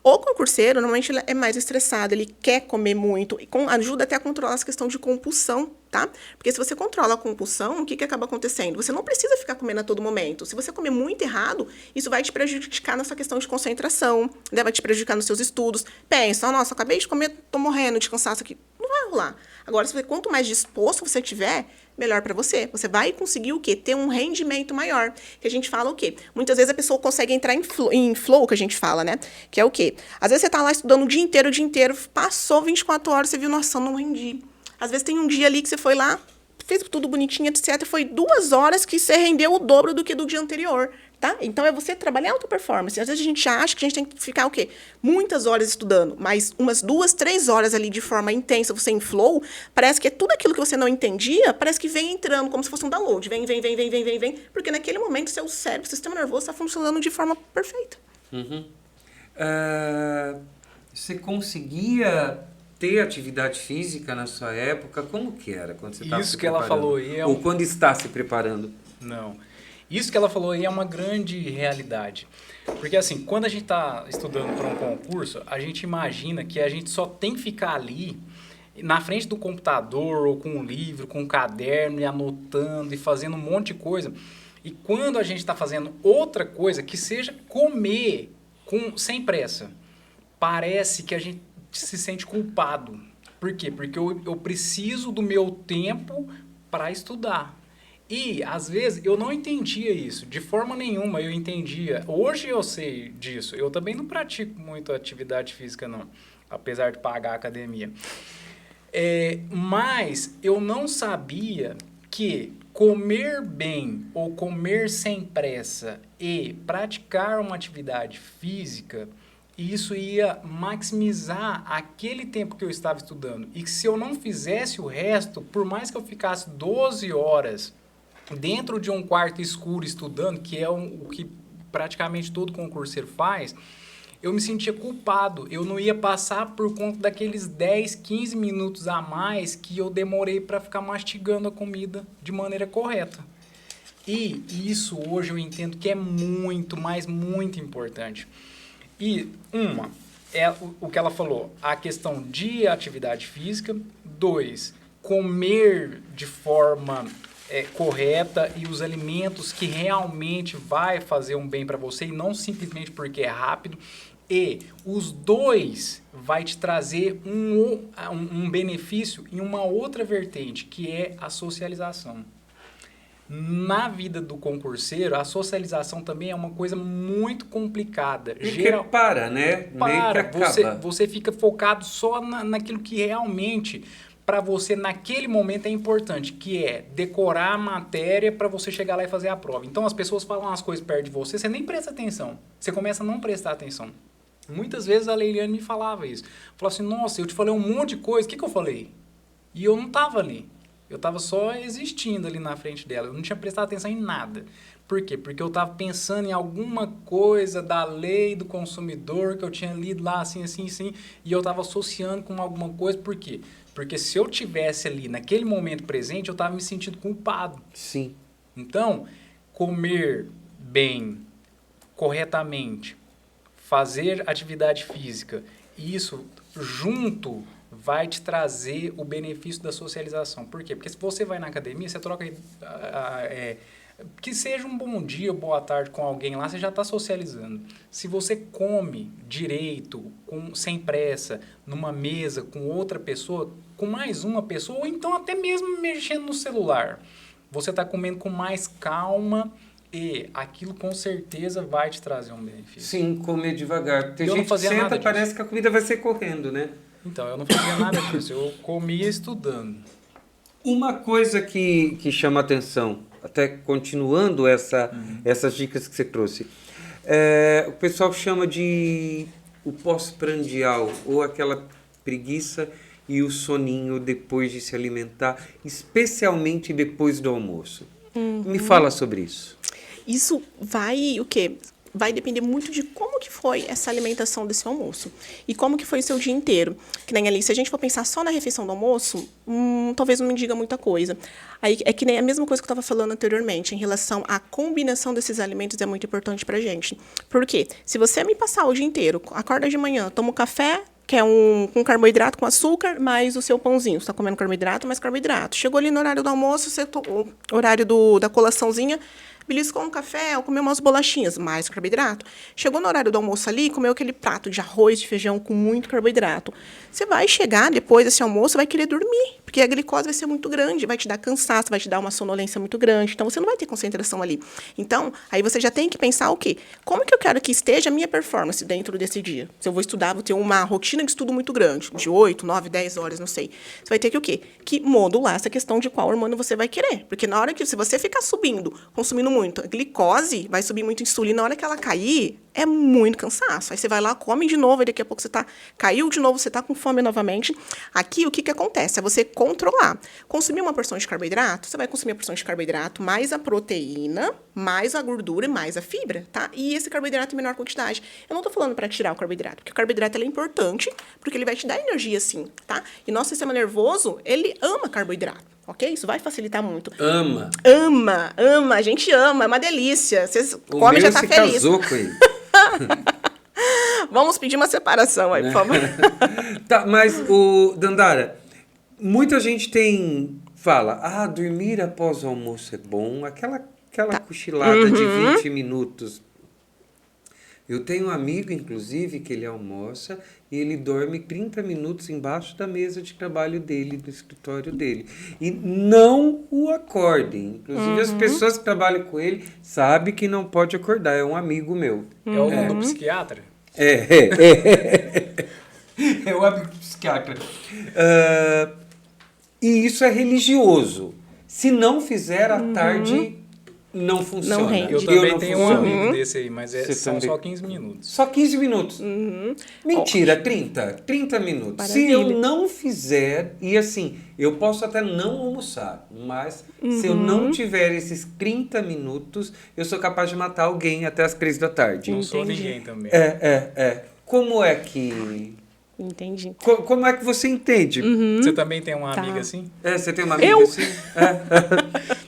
Speaker 2: O concurseiro, normalmente, ele é mais estressado, ele quer comer muito, e ajuda até a controlar essa questão de compulsão, tá? Porque se você controla a compulsão, o que acaba acontecendo? Você não precisa ficar comendo a todo momento. Se você comer muito errado, isso vai te prejudicar na sua questão de concentração, né? Vai te prejudicar nos seus estudos. Pensa, nossa, acabei de comer, tô morrendo de cansaço aqui. Não vai rolar. Agora, quanto mais disposto você tiver, melhor para você. Você vai conseguir o quê? Ter um rendimento maior. Que a gente fala o quê? Muitas vezes a pessoa consegue entrar em flow, que a gente fala, né? Que é o quê? Às vezes você tá lá estudando o dia inteiro, passou 24 horas, você viu, nossa, eu não rendi. Às vezes tem um dia ali que você foi lá, fez tudo bonitinho, etc. Foi 2 horas que você rendeu o dobro do que do dia anterior, tá? Então, é você trabalhar a auto performance. Às vezes a gente acha que a gente tem que ficar o quê? Muitas horas estudando, mas umas 2, 3 horas ali de forma intensa, você em flow, parece que é tudo aquilo que você não entendia, parece que vem entrando, como se fosse um download. Vem, porque naquele momento seu cérebro, seu sistema nervoso está funcionando de forma perfeita.
Speaker 1: Você conseguia ter atividade física na sua época? Como que era quando você estava se preparando?
Speaker 3: Isso que ela falou aí
Speaker 1: Ou quando está se preparando?
Speaker 3: Não. Isso que ela falou aí é uma grande realidade. Porque, assim, quando a gente está estudando para um concurso, a gente imagina que a gente só tem que ficar ali na frente do computador, ou com um livro, com um caderno, e anotando, e fazendo um monte de coisa. E quando a gente está fazendo outra coisa, que seja comer sem pressa, parece que a gente se sente culpado. Por quê? Porque eu preciso do meu tempo para estudar. E, às vezes, eu não entendia isso. De forma nenhuma eu entendia. Hoje eu sei disso. Eu também não pratico muito atividade física, não. Apesar de pagar a academia. Mas eu não sabia que comer bem ou comer sem pressa e praticar uma atividade física, isso ia maximizar aquele tempo que eu estava estudando. E que se eu não fizesse o resto, por mais que eu ficasse 12 horas dentro de um quarto escuro estudando, que é o que praticamente todo concurseiro faz, eu me sentia culpado. Eu não ia passar por conta daqueles 10, 15 minutos a mais que eu demorei para ficar mastigando a comida de maneira correta. E isso hoje eu entendo que é muito, mas muito importante. E é o que ela falou, a questão de atividade física. 2, comer de forma correta e os alimentos que realmente vai fazer um bem para você e não simplesmente porque é rápido. E os dois vai te trazer um benefício em uma outra vertente, que é a socialização. Na vida do concurseiro, a socialização também é uma coisa muito complicada.
Speaker 1: Porque para, né? Meio que acaba.
Speaker 3: Você fica focado só naquilo que realmente para você naquele momento é importante, que é decorar a matéria para você chegar lá e fazer a prova. Então as pessoas falam umas coisas perto de você, você nem presta atenção. Você começa a não prestar atenção. Muitas vezes a Leiliane me falava isso. Falava assim, nossa, eu te falei um monte de coisa, o que eu falei? E eu não estava ali. Eu estava só existindo ali na frente dela. Eu não tinha prestado atenção em nada. Por quê? Porque eu estava pensando em alguma coisa da lei do consumidor que eu tinha lido lá assim, e eu estava associando com alguma coisa. Por quê? Porque se eu tivesse ali naquele momento presente, eu estava me sentindo culpado.
Speaker 1: Sim.
Speaker 3: Então, comer bem, corretamente, fazer atividade física, isso junto vai te trazer o benefício da socialização. Por quê? Porque se você vai na academia, você troca... que seja um bom dia, boa tarde com alguém lá, você já está socializando. Se você come direito, sem pressa, numa mesa com outra pessoa, com mais uma pessoa, ou então até mesmo mexendo no celular, você está comendo com mais calma e aquilo com certeza vai te trazer um benefício.
Speaker 1: Sim, comer devagar. Tem gente que senta, parece que a comida vai ser correndo, né?
Speaker 3: Então, eu não fazia nada disso, eu comia estudando.
Speaker 1: Uma coisa que chama atenção, até continuando essas dicas que você trouxe, o pessoal chama de o pós-prandial, ou aquela preguiça e o soninho depois de se alimentar, especialmente depois do almoço. Me fala sobre isso.
Speaker 2: Isso vai o quê? Vai depender muito de como que foi essa alimentação desse almoço. E como que foi o seu dia inteiro. Que nem ali, se a gente for pensar só na refeição do almoço, talvez não me diga muita coisa. Aí, é que nem a mesma coisa que eu estava falando anteriormente, em relação à combinação desses alimentos é muito importante pra gente. Por quê? Se você me passar o dia inteiro, acorda de manhã, toma um café, que é um carboidrato com açúcar, mais o seu pãozinho. Você está comendo carboidrato, mais carboidrato. Chegou ali no horário do almoço, horário da colaçãozinha, beliscou um café ou comeu umas bolachinhas, mais carboidrato. Chegou no horário do almoço ali, comeu aquele prato de arroz, de feijão com muito carboidrato. Você vai chegar, depois desse almoço, vai querer dormir, porque a glicose vai ser muito grande, vai te dar cansaço, vai te dar uma sonolência muito grande, então você não vai ter concentração ali. Então, aí você já tem que pensar o quê? Como que eu quero que esteja a minha performance dentro desse dia? Se eu vou estudar, vou ter uma rotina de estudo muito grande, de 8, 9, 10 horas, não sei. Você vai ter que o quê? Que modular essa questão de qual hormônio você vai querer. Porque na hora que, se você ficar subindo, consumindo muito, a glicose vai subir muito insulina, na hora que ela cair, é muito cansaço. Aí você vai lá, come de novo, e daqui a pouco caiu de novo, você está com fome novamente. Aqui, o que acontece? É você controlar. Consumir uma porção de carboidrato, você vai consumir a porção de carboidrato, mais a proteína, mais a gordura e mais a fibra, tá? E esse carboidrato em menor quantidade. Eu não estou falando para tirar o carboidrato, porque o carboidrato ele é importante, porque ele vai te dar energia, sim, tá? E nosso sistema nervoso, ele ama carboidrato. Ok? Isso vai facilitar muito.
Speaker 1: Ama.
Speaker 2: A gente ama, é uma delícia. Vocês comem e já tá feliz.
Speaker 1: Casou com ele.
Speaker 2: Vamos pedir uma separação aí, por favor.
Speaker 1: Tá, mas, Dandara, muita gente fala, dormir após o almoço é bom, aquela cochilada de 20 minutos. Eu tenho um amigo, inclusive, que ele almoça e ele dorme 30 minutos embaixo da mesa de trabalho dele, do escritório dele. E não o acordem. Inclusive, as pessoas que trabalham com ele sabem que não pode acordar. É um amigo meu.
Speaker 3: É o do psiquiatra?
Speaker 1: É o amigo do psiquiatra. E isso é religioso. Se não fizer, à tarde... não funciona.
Speaker 2: Não rende.
Speaker 3: Eu também tenho um amigo desse aí, mas são só 15 minutos.
Speaker 1: Só 15 minutos? Mentira, 30 minutos. Maravilha. Se eu não fizer, e assim, eu posso até não almoçar, mas se eu não tiver esses 30 minutos, eu sou capaz de matar alguém até as 3 da tarde.
Speaker 3: Não sou ninguém também.
Speaker 1: Como é que...
Speaker 2: Entendi.
Speaker 1: Como é que você entende?
Speaker 3: Você também tem uma amiga assim?
Speaker 1: Você tem uma amiga
Speaker 2: Eu?
Speaker 1: assim?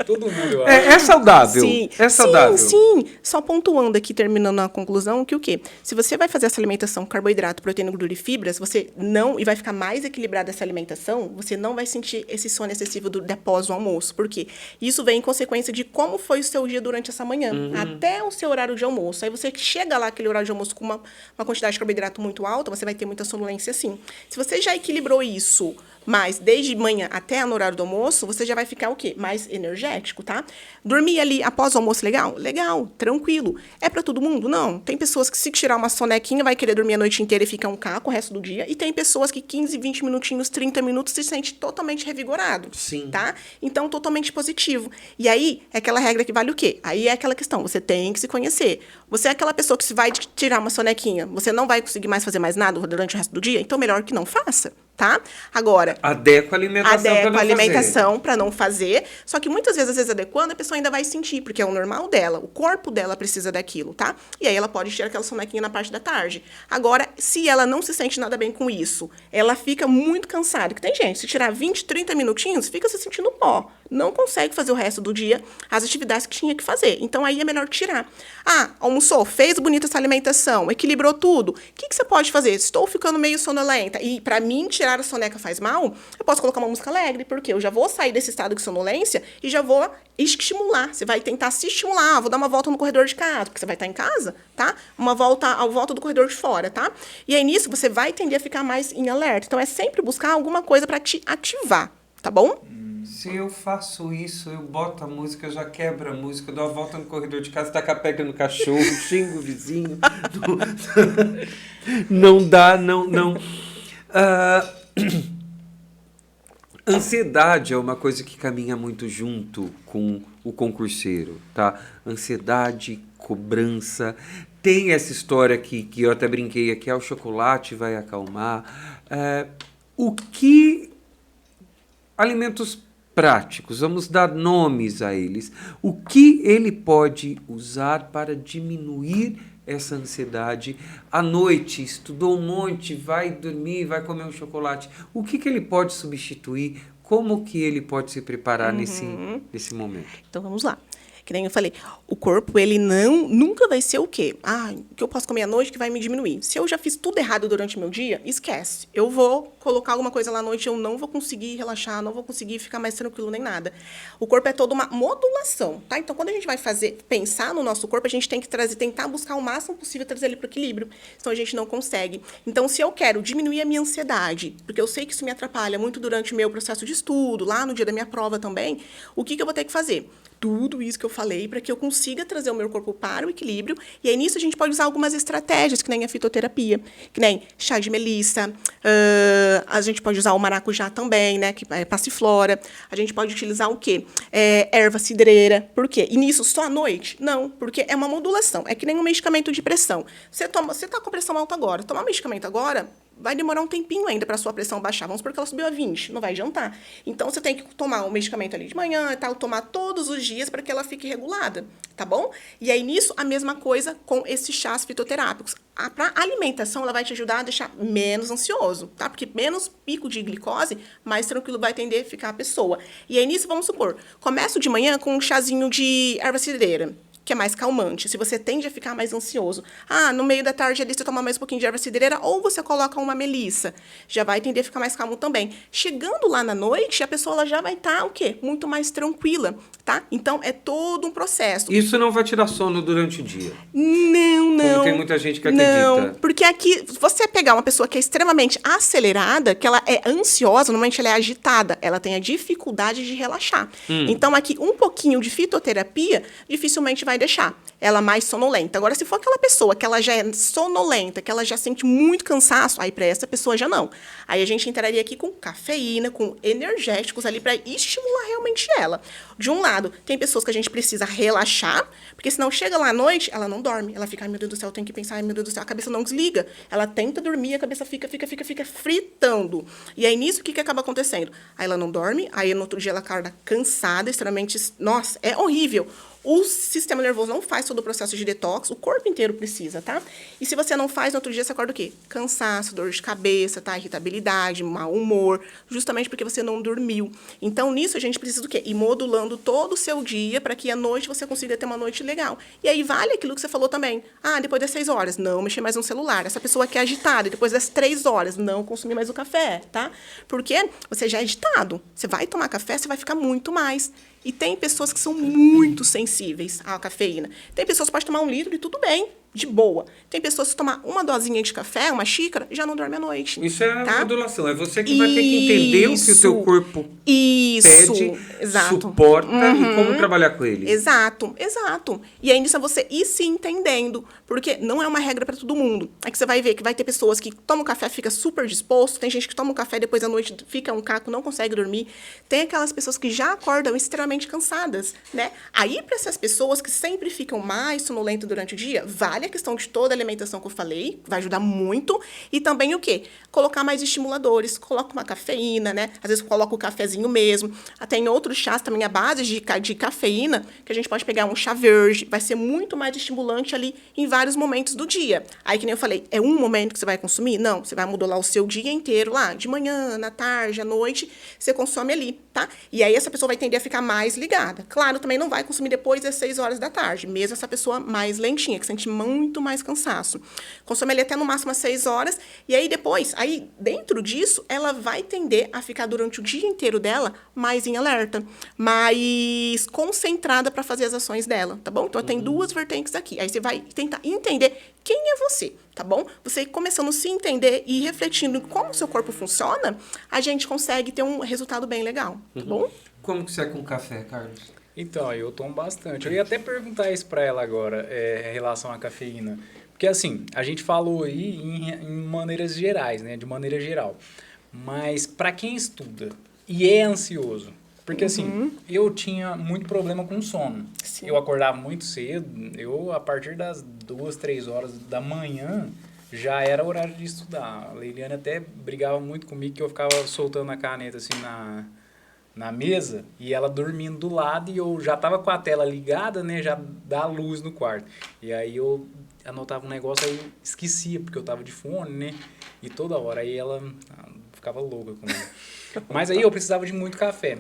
Speaker 3: Todo mundo, eu acho.
Speaker 1: É saudável.
Speaker 2: Sim,
Speaker 1: É saudável.
Speaker 2: sim. Só pontuando aqui, terminando a conclusão, que o quê? Se você vai fazer essa alimentação carboidrato, proteína, gordura e fibras, você não... E vai ficar mais equilibrada essa alimentação, você não vai sentir esse sono excessivo após o almoço. Por quê? Isso vem em consequência de como foi o seu dia durante essa manhã, até o seu horário de almoço. Aí você chega lá, aquele horário de almoço, com uma quantidade de carboidrato muito alta, você vai ter muita sonolência sim. Se você já equilibrou isso, mas desde manhã até no horário do almoço, você já vai ficar o quê? Mais energético, tá? Dormir ali após o almoço, legal? Legal, tranquilo. É pra todo mundo? Não. Tem pessoas que se tirar uma sonequinha vai querer dormir a noite inteira e ficar um caco o resto do dia. E tem pessoas que 15, 20 minutinhos, 30 minutos se sente totalmente revigorado.
Speaker 1: Sim.
Speaker 2: Tá? Então, totalmente positivo. E aí, é aquela regra que vale o quê? Aí é aquela questão, você tem que se conhecer. Você é aquela pessoa que se vai tirar uma sonequinha, você não vai conseguir mais fazer mais nada durante o resto do dia? Então, melhor que não faça. Tá? Agora,
Speaker 1: adequa a alimentação
Speaker 2: para não fazer. Só que muitas vezes, às vezes, adequando, a pessoa ainda vai sentir, porque é o normal dela. O corpo dela precisa daquilo, tá? E aí ela pode tirar aquela sonequinha na parte da tarde. Agora, se ela não se sente nada bem com isso, ela fica muito cansada. Que tem gente, se tirar 20, 30 minutinhos, fica se sentindo pó. Não consegue fazer o resto do dia as atividades que tinha que fazer. Então, aí é melhor tirar. Almoçou, fez bonita essa alimentação, equilibrou tudo. O que você pode fazer? Estou ficando meio sonolenta. E, para mim, tirar a soneca faz mal, eu posso colocar uma música alegre, porque eu já vou sair desse estado de sonolência e já vou estimular. Você vai tentar se estimular. Vou dar uma volta no corredor de casa, porque você vai estar em casa, tá? Uma volta à volta do corredor de fora, tá? E aí, nisso, você vai tender a ficar mais em alerta. Então, é sempre buscar alguma coisa para te ativar, tá bom?
Speaker 1: Se eu faço isso, eu boto a música, já quebro a música, dou a volta no corredor de casa, taca a pega no cachorro, xingo o vizinho. Não dá, não. Ansiedade é uma coisa que caminha muito junto com o concurseiro, tá? Ansiedade, cobrança. Tem essa história que eu até brinquei aqui, o chocolate vai acalmar. Alimentos práticos, vamos dar nomes a eles. O que ele pode usar para diminuir essa ansiedade? À noite, estudou um monte, vai dormir, vai comer um chocolate. O que ele pode substituir? Como que ele pode se preparar nesse momento?
Speaker 2: Então, vamos lá. Que nem eu falei, o corpo, ele nunca vai ser o quê? O que eu posso comer à noite que vai me diminuir. Se eu já fiz tudo errado durante o meu dia, esquece. Eu vou colocar alguma coisa lá à noite, eu não vou conseguir relaxar, não vou conseguir ficar mais tranquilo nem nada. O corpo é toda uma modulação, tá? Então, quando a gente vai pensar no nosso corpo, a gente tem que tentar buscar o máximo possível trazer ele para o equilíbrio. Então, a gente não consegue. Então, se eu quero diminuir a minha ansiedade, porque eu sei que isso me atrapalha muito durante o meu processo de estudo, lá no dia da minha prova também, o que eu vou ter que fazer? Tudo isso que eu falei para que eu consiga trazer o meu corpo para o equilíbrio. E aí, nisso, a gente pode usar algumas estratégias, que nem a fitoterapia, que nem chá de melissa, a gente pode usar o maracujá também, né, que é passiflora. A gente pode utilizar o quê? Erva cidreira. Por quê? E nisso, só à noite? Não, porque é uma modulação. É que nem um medicamento de pressão. Você está com pressão alta agora. Tomar um medicamento agora vai demorar um tempinho ainda para a sua pressão baixar. Vamos supor que ela subiu a 20, não vai adiantar. Então, você tem que tomar o medicamento ali de manhã e tal, tomar todos os dias para que ela fique regulada, tá bom? E aí, nisso, a mesma coisa com esses chás fitoterápicos. Para alimentação, ela vai te ajudar a deixar menos ansioso, tá? Porque menos pico de glicose, mais tranquilo vai tender a ficar a pessoa. E aí, nisso, vamos supor, começo de manhã com um chazinho de erva cidreira, que é mais calmante, se você tende a ficar mais ansioso. No meio da tarde ali você toma mais um pouquinho de erva cidreira, ou você coloca uma melissa, já vai tender a ficar mais calmo também. Chegando lá na noite, a pessoa ela já vai estar, o quê? Muito mais tranquila, tá? Então, é todo um processo.
Speaker 1: Isso não vai tirar sono durante o dia?
Speaker 2: Não.
Speaker 1: Como tem muita gente que acredita.
Speaker 2: Não, porque aqui, você pegar uma pessoa que é extremamente acelerada, que ela é ansiosa, normalmente ela é agitada, ela tem a dificuldade de relaxar. Então, aqui, um pouquinho de fitoterapia, dificilmente vai deixar ela mais sonolenta. Agora, se for aquela pessoa que ela já é sonolenta, que ela já sente muito cansaço, aí para essa pessoa já não. Aí a gente entraria aqui com cafeína, com energéticos ali para estimular realmente ela. De um lado, tem pessoas que a gente precisa relaxar, porque senão chega lá à noite, ela não dorme. Ela fica, ai meu Deus do céu, eu tenho que pensar, ai meu Deus do céu, a cabeça não desliga. Ela tenta dormir, a cabeça fica fritando. E aí nisso, o que acaba acontecendo? Aí ela não dorme, aí no outro dia ela acorda cansada, extremamente, nossa, é horrível. O sistema nervoso não faz todo o processo de detox, o corpo inteiro precisa, tá? E se você não faz, no outro dia você acorda o quê? Cansaço, dor de cabeça, tá? Irritabilidade, mau humor, justamente porque você não dormiu. Então, nisso, a gente precisa do quê? Ir modulando todo o seu dia para que à noite você consiga ter uma noite legal. E aí, vale aquilo que você falou também. Ah, depois das 6 horas, não mexer mais no celular. Essa pessoa que é agitada, depois das 3 horas, não consumir mais o café, tá? Porque você já é agitado. Você vai tomar café, você vai ficar muito mais. E tem pessoas que são muito sensíveis à cafeína. Tem pessoas que podem tomar 1 litro e tudo bem, de boa. Tem pessoas que tomar uma dosinha de café, uma xícara, já não dorme à noite.
Speaker 1: Isso é
Speaker 2: tá?
Speaker 1: modulação. É você que vai ter que entender o que o teu corpo pede,
Speaker 2: exato.
Speaker 1: suporta e como trabalhar com ele.
Speaker 2: Exato. E aí, nisso é você ir se entendendo. Porque não é uma regra para todo mundo. É que você vai ver que vai ter pessoas que tomam café e fica super disposto. Tem gente que toma um café e depois à noite fica um caco, não consegue dormir. Tem aquelas pessoas que já acordam extremamente cansadas, né? Aí, para essas pessoas que sempre ficam mais sonolentas durante o dia, vale a questão de toda a alimentação que eu falei, vai ajudar muito. E também o quê? Colocar mais estimuladores. Coloca uma cafeína, né? Às vezes coloca o cafezinho mesmo. Tem outros chás também à base de cafeína, que a gente pode pegar um chá verde. Vai ser muito mais estimulante ali em vários momentos do dia. Aí, que nem eu falei, é um momento que você vai consumir? Não, você vai modular o seu dia inteiro lá. De manhã, na tarde, à noite, você consome ali, tá? E aí essa pessoa vai tender a ficar mais ligada. Claro, também não vai consumir depois das 6 horas da tarde. Mesmo essa pessoa mais lentinha, que sente muito mais cansaço. Consome ali até no máximo às 6 horas. E aí depois, aí dentro disso, ela vai tender a ficar durante o dia inteiro dela mais em alerta, mais concentrada para fazer as ações dela, tá bom? Então, tem 2 vertentes aqui. Aí você vai tentar entender quem é você, tá bom? Você começando a se entender e refletindo como o seu corpo funciona, a gente consegue ter um resultado bem legal, tá bom?
Speaker 1: Como que você é com café, Carlos?
Speaker 3: Então, eu tomo bastante. Eu ia até perguntar isso para ela agora, em relação à cafeína. Porque, assim, a gente falou aí em maneiras gerais, né? De maneira geral. Mas, para quem estuda e é ansioso, porque, assim, eu tinha muito problema com sono. Sim. Eu acordava muito cedo. A partir das 2, 3 horas da manhã, já era horário de estudar. A Leiliane até brigava muito comigo, que eu ficava soltando a caneta, assim, na mesa, e ela dormindo do lado, e eu já tava com a tela ligada, né, já dá luz no quarto. E aí eu anotava um negócio, aí eu esquecia, porque eu tava de fone, né, e toda hora, aí ela ficava louca comigo. Mas aí eu precisava de muito café.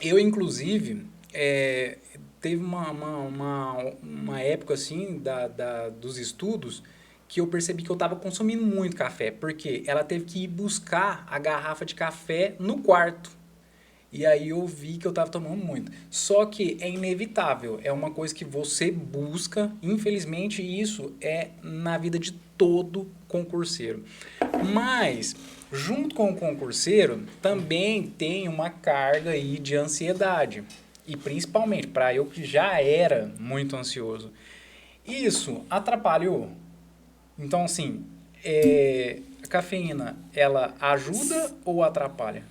Speaker 3: Eu, inclusive, teve uma época, assim, dos estudos, que eu percebi que eu tava consumindo muito café, porque ela teve que ir buscar a garrafa de café no quarto. E aí eu vi que eu estava tomando muito. Só que é inevitável, é uma coisa que você busca, infelizmente isso é na vida de todo concurseiro. Mas, junto com o concurseiro, também tem uma carga aí de ansiedade. E principalmente, para eu que já era muito ansioso. Isso atrapalhou. Então, assim, a cafeína, ela ajuda ou atrapalha?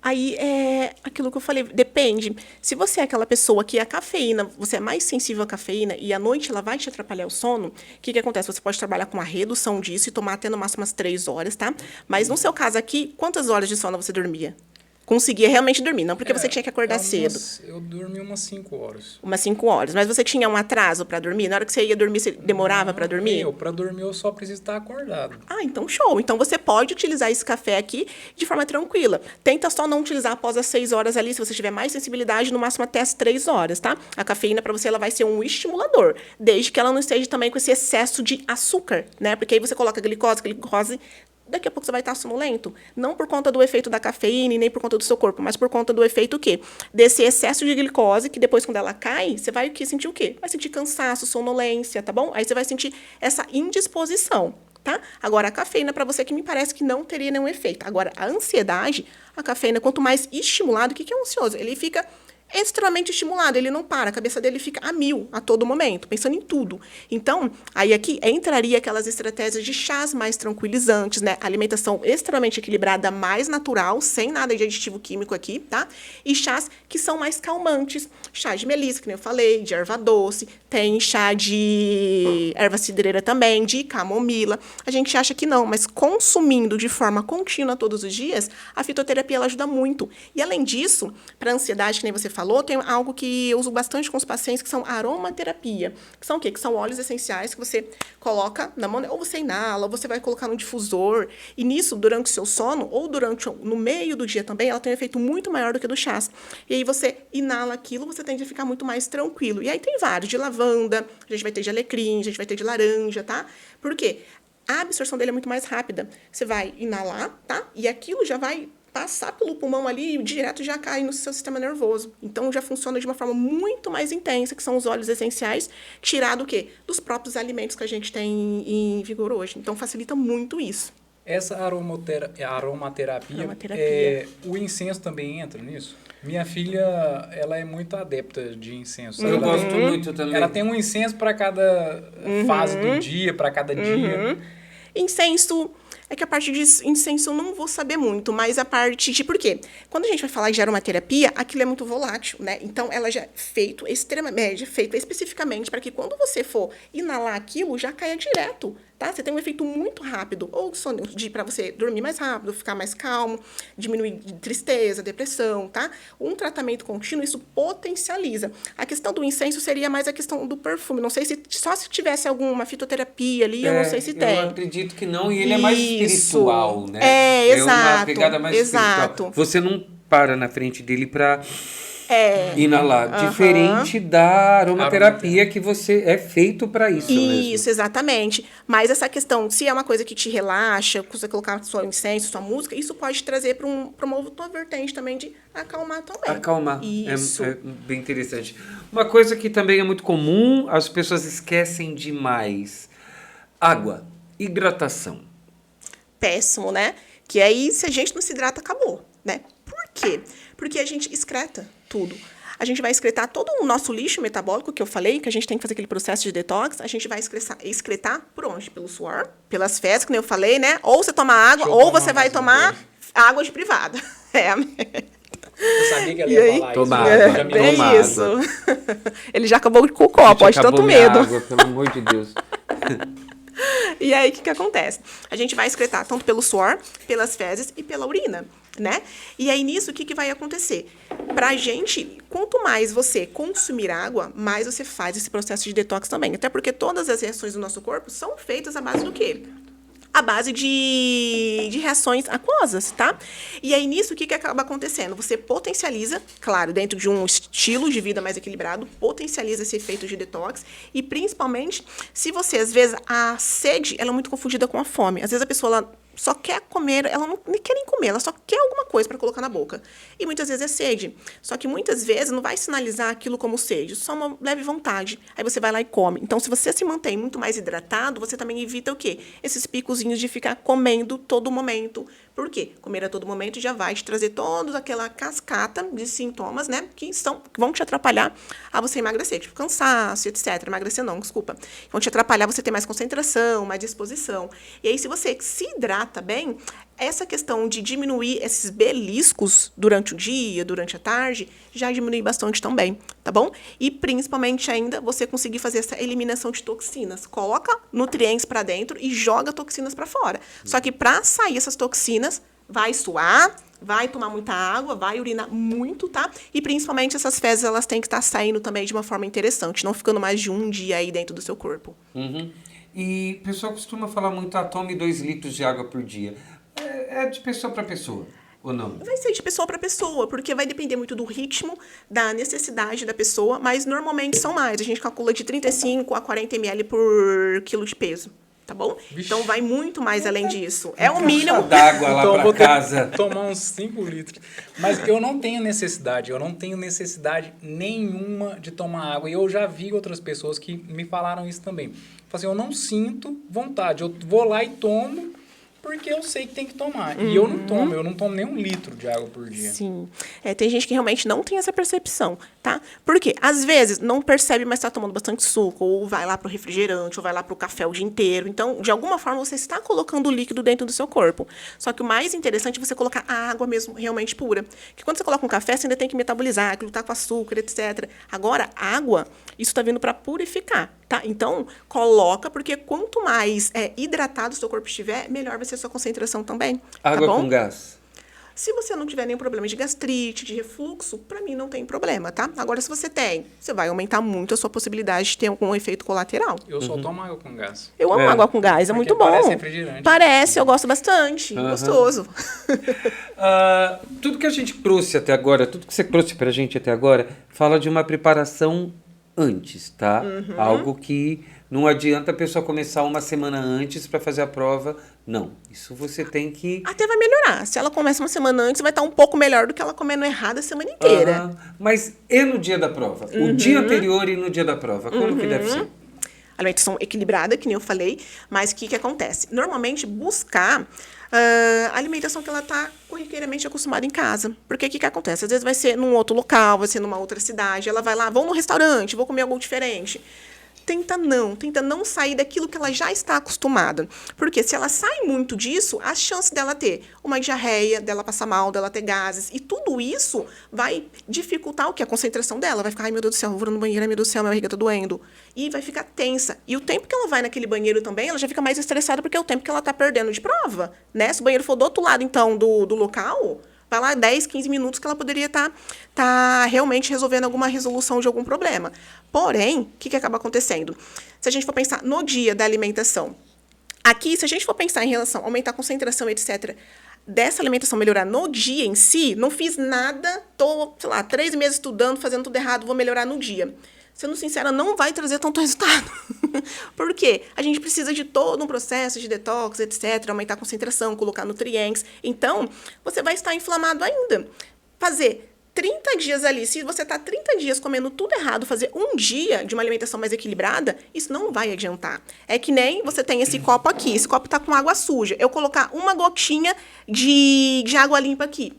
Speaker 2: Aí é aquilo que eu falei, depende. Se você é aquela pessoa que a cafeína, você é mais sensível à cafeína e à noite ela vai te atrapalhar o sono, o que acontece? Você pode trabalhar com a redução disso e tomar até no máximo umas 3 horas, tá? Mas no seu caso aqui, quantas horas de sono você dormia? Conseguia realmente dormir, não porque você tinha que acordar cedo.
Speaker 3: Eu dormi umas 5 horas.
Speaker 2: Umas 5 horas. Mas você tinha um atraso para dormir? Na hora que você ia dormir, você demorava para dormir?
Speaker 3: Para dormir eu só preciso estar acordado.
Speaker 2: Ah, então show. Então você pode utilizar esse café aqui de forma tranquila. Tenta só não utilizar após as 6 horas ali, se você tiver mais sensibilidade, no máximo até as 3 horas, tá? A cafeína para você ela vai ser um estimulador, desde que ela não esteja também com esse excesso de açúcar, né? Porque aí você coloca glicose, daqui a pouco você vai estar sonolento. Não por conta do efeito da cafeína e nem por conta do seu corpo, mas por conta do efeito o quê? Desse excesso de glicose, que depois, quando ela cai, você vai sentir o quê? Vai sentir cansaço, sonolência, tá bom? Aí você vai sentir essa indisposição, tá? Agora, a cafeína, para você, que me parece que não teria nenhum efeito. Agora, a ansiedade, a cafeína, quanto mais estimulado, o que é o ansioso? Ele fica extremamente estimulado, ele não para, a cabeça dele fica a 1000 a todo momento, pensando em tudo. Então, aí aqui entraria aquelas estratégias de chás mais tranquilizantes, né? Alimentação extremamente equilibrada, mais natural, sem nada de aditivo químico aqui, tá? E chás que são mais calmantes, chá de melissa, que nem eu falei, de erva doce, tem chá de erva cidreira também, de camomila. A gente acha que não, mas consumindo de forma contínua todos os dias, a fitoterapia ela ajuda muito. E além disso, para ansiedade, que nem você falou, tem algo que eu uso bastante com os pacientes, que são aromaterapia. Que são o quê? Que são óleos essenciais que você coloca na mão, ou você inala, ou você vai colocar no difusor. E nisso, durante o seu sono, ou no meio do dia também, ela tem um efeito muito maior do que do chás. E aí você inala aquilo, você tende a ficar muito mais tranquilo. E aí tem vários, de lavanda, a gente vai ter de alecrim, a gente vai ter de laranja, tá? Por quê? A absorção dele é muito mais rápida. Você vai inalar, tá? E aquilo já vai passar pelo pulmão ali e direto já cai no seu sistema nervoso. Então, já funciona de uma forma muito mais intensa, que são os óleos essenciais, tirado o quê? Dos próprios alimentos que a gente tem em vigor hoje. Então, facilita muito isso.
Speaker 3: Essa aromaterapia. O incenso também entra nisso? Minha filha, ela é muito adepta de incenso.
Speaker 1: Eu gosto muito também.
Speaker 3: Ela tem um incenso para cada fase do dia, para cada dia.
Speaker 2: Incenso... É que a parte de incenso eu não vou saber muito, mas a parte de... Por quê? Quando a gente vai falar de aromaterapia, aquilo é muito volátil, né? Então, ela já é feito especificamente para que quando você for inalar aquilo, já caia direto, tá? Você tem um efeito muito rápido, ou para você dormir mais rápido, ficar mais calmo, diminuir tristeza, depressão, tá? Um tratamento contínuo, isso potencializa. A questão do incenso seria mais a questão do perfume. Não sei se tivesse alguma fitoterapia ali, eu não sei se tem.
Speaker 1: Eu acredito que não, e ele é mais espiritual, né?
Speaker 2: Exato.
Speaker 1: É uma pegada mais espiritual. Você não para na frente dele para inalar. Diferente da aromaterapia que você é feito para isso mesmo.
Speaker 2: Isso, exatamente. Mas essa questão, se é uma coisa que te relaxa, você colocar seu incenso, sua música, isso pode trazer para uma outra vertente também de acalmar também.
Speaker 1: Acalmar.
Speaker 2: Isso.
Speaker 1: É bem interessante. Uma coisa que também é muito comum, as pessoas esquecem demais. Água. Hidratação.
Speaker 2: Péssimo, né? Que aí, se a gente não se hidrata, acabou, né? Por quê? Porque a gente excreta tudo. A gente vai excretar todo o nosso lixo metabólico, que eu falei, que a gente tem que fazer aquele processo de detox, a gente vai excretar por onde? Pelo suor, pelas fezes, que eu falei, né? Ou você toma água, ou você vai tomar água de privada.
Speaker 3: Eu sabia que ela ia falar
Speaker 1: tomar
Speaker 3: isso.
Speaker 1: Água,
Speaker 2: bem isso. Ele já acabou com o copo, ó, de tanto medo.
Speaker 1: Água, pelo amor de Deus.
Speaker 2: E aí, o que acontece? A gente vai excretar tanto pelo suor, pelas fezes e pela urina, né? E aí, nisso, o que vai acontecer? Pra gente, quanto mais você consumir água, mais você faz esse processo de detox também. Até porque todas as reações do nosso corpo são feitas à base do quê? A base de reações aquosas, tá? E aí, nisso, o que acaba acontecendo? Você potencializa, claro, dentro de um estilo de vida mais equilibrado, potencializa esse efeito de detox e, principalmente, se você, às vezes, a sede, ela é muito confundida com a fome. Às vezes, a pessoa, ela só quer comer, ela não quer nem comer, ela só quer alguma coisa para colocar na boca. E muitas vezes é sede. Só que muitas vezes não vai sinalizar aquilo como sede, só uma leve vontade. Aí você vai lá e come. Então, se você se mantém muito mais hidratado, você também evita o quê? Esses picozinhos de ficar comendo todo momento. Por quê? Comer a todo momento já vai te trazer toda aquela cascata de sintomas, né? Que vão te atrapalhar a você emagrecer. Tipo, cansaço, etc. Emagrecer não, desculpa. Vão te atrapalhar você ter mais concentração, mais disposição. E aí, se você se hidrata bem, essa questão de diminuir esses beliscos durante o dia, durante a tarde, já diminui bastante também, tá bom? E, principalmente ainda, você conseguir fazer essa eliminação de toxinas. Coloca nutrientes para dentro e joga toxinas para fora. Só que para sair essas toxinas, vai suar, vai tomar muita água, vai urinar muito, tá? E, principalmente, essas fezes, elas têm que estar saindo também de uma forma interessante, não ficando mais de um dia aí dentro do seu corpo.
Speaker 1: Uhum. E o pessoal costuma falar muito, tome 2 litros de água por dia. É de pessoa para pessoa, ou não?
Speaker 2: Vai ser de pessoa para pessoa, porque vai depender muito do ritmo, da necessidade da pessoa, mas normalmente são mais. A gente calcula de 35 a 40 ml por quilo de peso, tá bom?
Speaker 3: Vixe.
Speaker 2: Então vai muito mais além disso. É o mínimo.
Speaker 1: D'água lá
Speaker 3: Então,
Speaker 1: para casa.
Speaker 3: Tomar uns 5 litros. Mas eu não tenho necessidade nenhuma de tomar água. E eu já vi outras pessoas que me falaram isso também. Falaram assim, eu não sinto vontade. Eu vou lá e tomo, porque eu sei que tem que tomar. E eu não tomo nem 1 litro de água por dia.
Speaker 2: Sim. Tem gente que realmente não tem essa percepção, tá? Por quê? Às vezes, não percebe, mas está tomando bastante suco, ou vai lá pro refrigerante, ou vai lá pro café o dia inteiro. Então, de alguma forma, você está colocando o líquido dentro do seu corpo. Só que o mais interessante é você colocar a água mesmo realmente pura. Porque quando você coloca um café, você ainda tem que metabolizar, aquilo tá com açúcar, etc. Agora, água, isso está vindo para purificar, tá? Então, coloca, porque quanto mais hidratado o seu corpo estiver, melhor vai ser a sua concentração também.
Speaker 1: Água
Speaker 2: tá bom?
Speaker 1: com gás.
Speaker 2: Se você não tiver nenhum problema de gastrite, de refluxo, para mim não tem problema, tá? Agora, se você tem, você vai aumentar muito a sua possibilidade de ter algum efeito colateral.
Speaker 3: Eu só tomo água com gás.
Speaker 2: Eu amo água com gás, é muito bom.
Speaker 3: Parece refrigerante.
Speaker 2: Parece, eu gosto bastante. Gostoso.
Speaker 1: Tudo que a gente trouxe até agora, tudo que você trouxe pra gente até agora, fala de uma preparação antes, tá? Algo que não adianta a pessoa começar uma semana antes para fazer a prova. Não, isso você tem que...
Speaker 2: Até vai melhorar. Se ela começa uma semana antes, vai estar um pouco melhor do que ela comendo errado a semana inteira.
Speaker 1: Mas e no dia da prova? O dia anterior e no dia da prova, como que deve ser?
Speaker 2: Alimentação equilibrada, que nem eu falei, mas o que acontece? Normalmente, buscar a alimentação que ela está corriqueiramente acostumada em casa. Porque o que acontece? Às vezes vai ser num outro local, vai ser numa outra cidade, ela vai lá, vou no restaurante, vou comer algo diferente. Tenta não sair daquilo que ela já está acostumada. Porque se ela sai muito disso, a chance dela ter uma diarreia, dela passar mal, dela ter gases, e tudo isso vai dificultar o que? A concentração dela. Vai ficar, ai meu Deus do céu, vou no banheiro, ai meu Deus do céu, minha barriga tá doendo. E vai ficar tensa. E o tempo que ela vai naquele banheiro também, ela já fica mais estressada porque é o tempo que ela tá perdendo de prova, né? Se o banheiro for do outro lado, então, do local... Vai lá 10, 15 minutos que ela poderia tá realmente resolvendo alguma resolução de algum problema. Porém, o que acaba acontecendo? Se a gente for pensar no dia da alimentação, aqui, se a gente for pensar em relação a aumentar a concentração, etc., dessa alimentação melhorar no dia em si, não fiz nada, tô, 3 meses estudando, fazendo tudo errado, vou melhorar no dia. Sendo sincera, não vai trazer tanto resultado. Por quê? A gente precisa de todo um processo de detox, etc., aumentar a concentração, colocar nutrientes. Então, você vai estar inflamado ainda. Fazer 30 dias ali, se você está 30 dias comendo tudo errado, fazer um dia de uma alimentação mais equilibrada, isso não vai adiantar. É que nem você tem esse copo aqui, esse copo está com água suja. Eu colocar uma gotinha de água limpa aqui,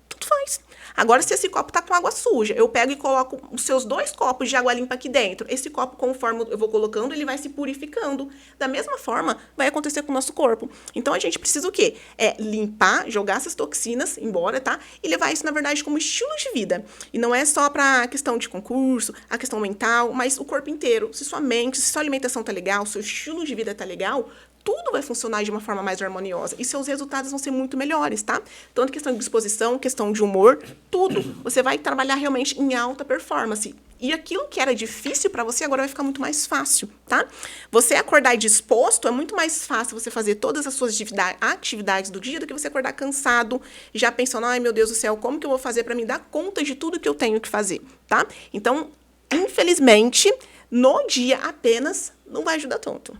Speaker 2: tudo faz. Agora, se esse copo está com água suja, eu pego e coloco os seus 2 copos de água limpa aqui dentro. Esse copo, conforme eu vou colocando, ele vai se purificando. Da mesma forma, vai acontecer com o nosso corpo. Então, a gente precisa o quê? Limpar, jogar essas toxinas embora, tá? E levar isso, na verdade, como estilo de vida. E não é só para a questão de concurso, a questão mental, mas o corpo inteiro. Se sua mente, se sua alimentação tá legal, seu estilo de vida tá legal, tudo vai funcionar de uma forma mais harmoniosa e seus resultados vão ser muito melhores, tá? Tanto questão de disposição, questão de humor, tudo. Você vai trabalhar realmente em alta performance. E aquilo que era difícil para você agora vai ficar muito mais fácil, tá? Você acordar disposto é muito mais fácil você fazer todas as suas atividades do dia do que você acordar cansado, já pensando, ai meu Deus do céu, como que eu vou fazer para me dar conta de tudo que eu tenho que fazer, tá? Então, infelizmente, no dia apenas não vai ajudar tanto.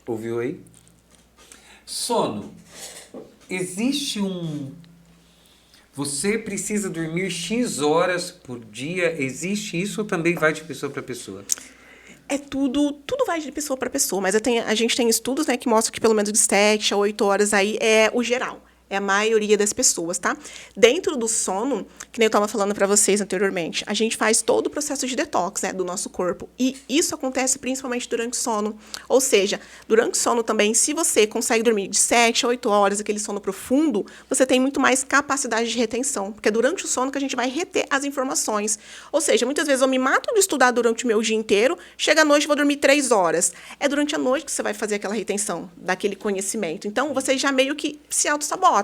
Speaker 1: Ouviu aí? Sono. Existe Você precisa dormir X horas por dia? Existe isso ou também vai de pessoa para pessoa?
Speaker 2: Tudo vai de pessoa para pessoa, mas a gente tem estudos, né, que mostram que pelo menos de 7 a 8 horas aí é o geral. É a maioria das pessoas, tá? Dentro do sono, que nem eu estava falando para vocês anteriormente, a gente faz todo o processo de detox, né, do nosso corpo. E isso acontece principalmente durante o sono. Ou seja, durante o sono também, se você consegue dormir de 7 a 8 horas, aquele sono profundo, você tem muito mais capacidade de retenção. Porque é durante o sono que a gente vai reter as informações. Ou seja, muitas vezes eu me mato de estudar durante o meu dia inteiro, chega à noite e vou dormir 3 horas. É durante a noite que você vai fazer aquela retenção daquele conhecimento. Então, você já meio que se auto-sabota.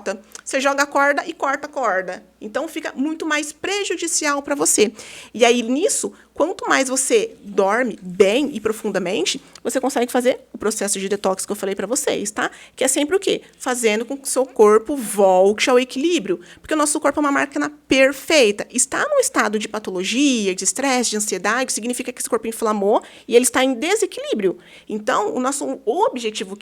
Speaker 2: Você joga a corda e corta a corda. Então, fica muito mais prejudicial para você. E aí, nisso, quanto mais você dorme bem e profundamente, você consegue fazer o processo de detox que eu falei para vocês, tá? Que é sempre o quê? Fazendo com que o seu corpo volte ao equilíbrio. Porque o nosso corpo é uma máquina perfeita. Está num estado de patologia, de estresse, de ansiedade, significa que esse corpo inflamou e ele está em desequilíbrio. Então, o objetivo,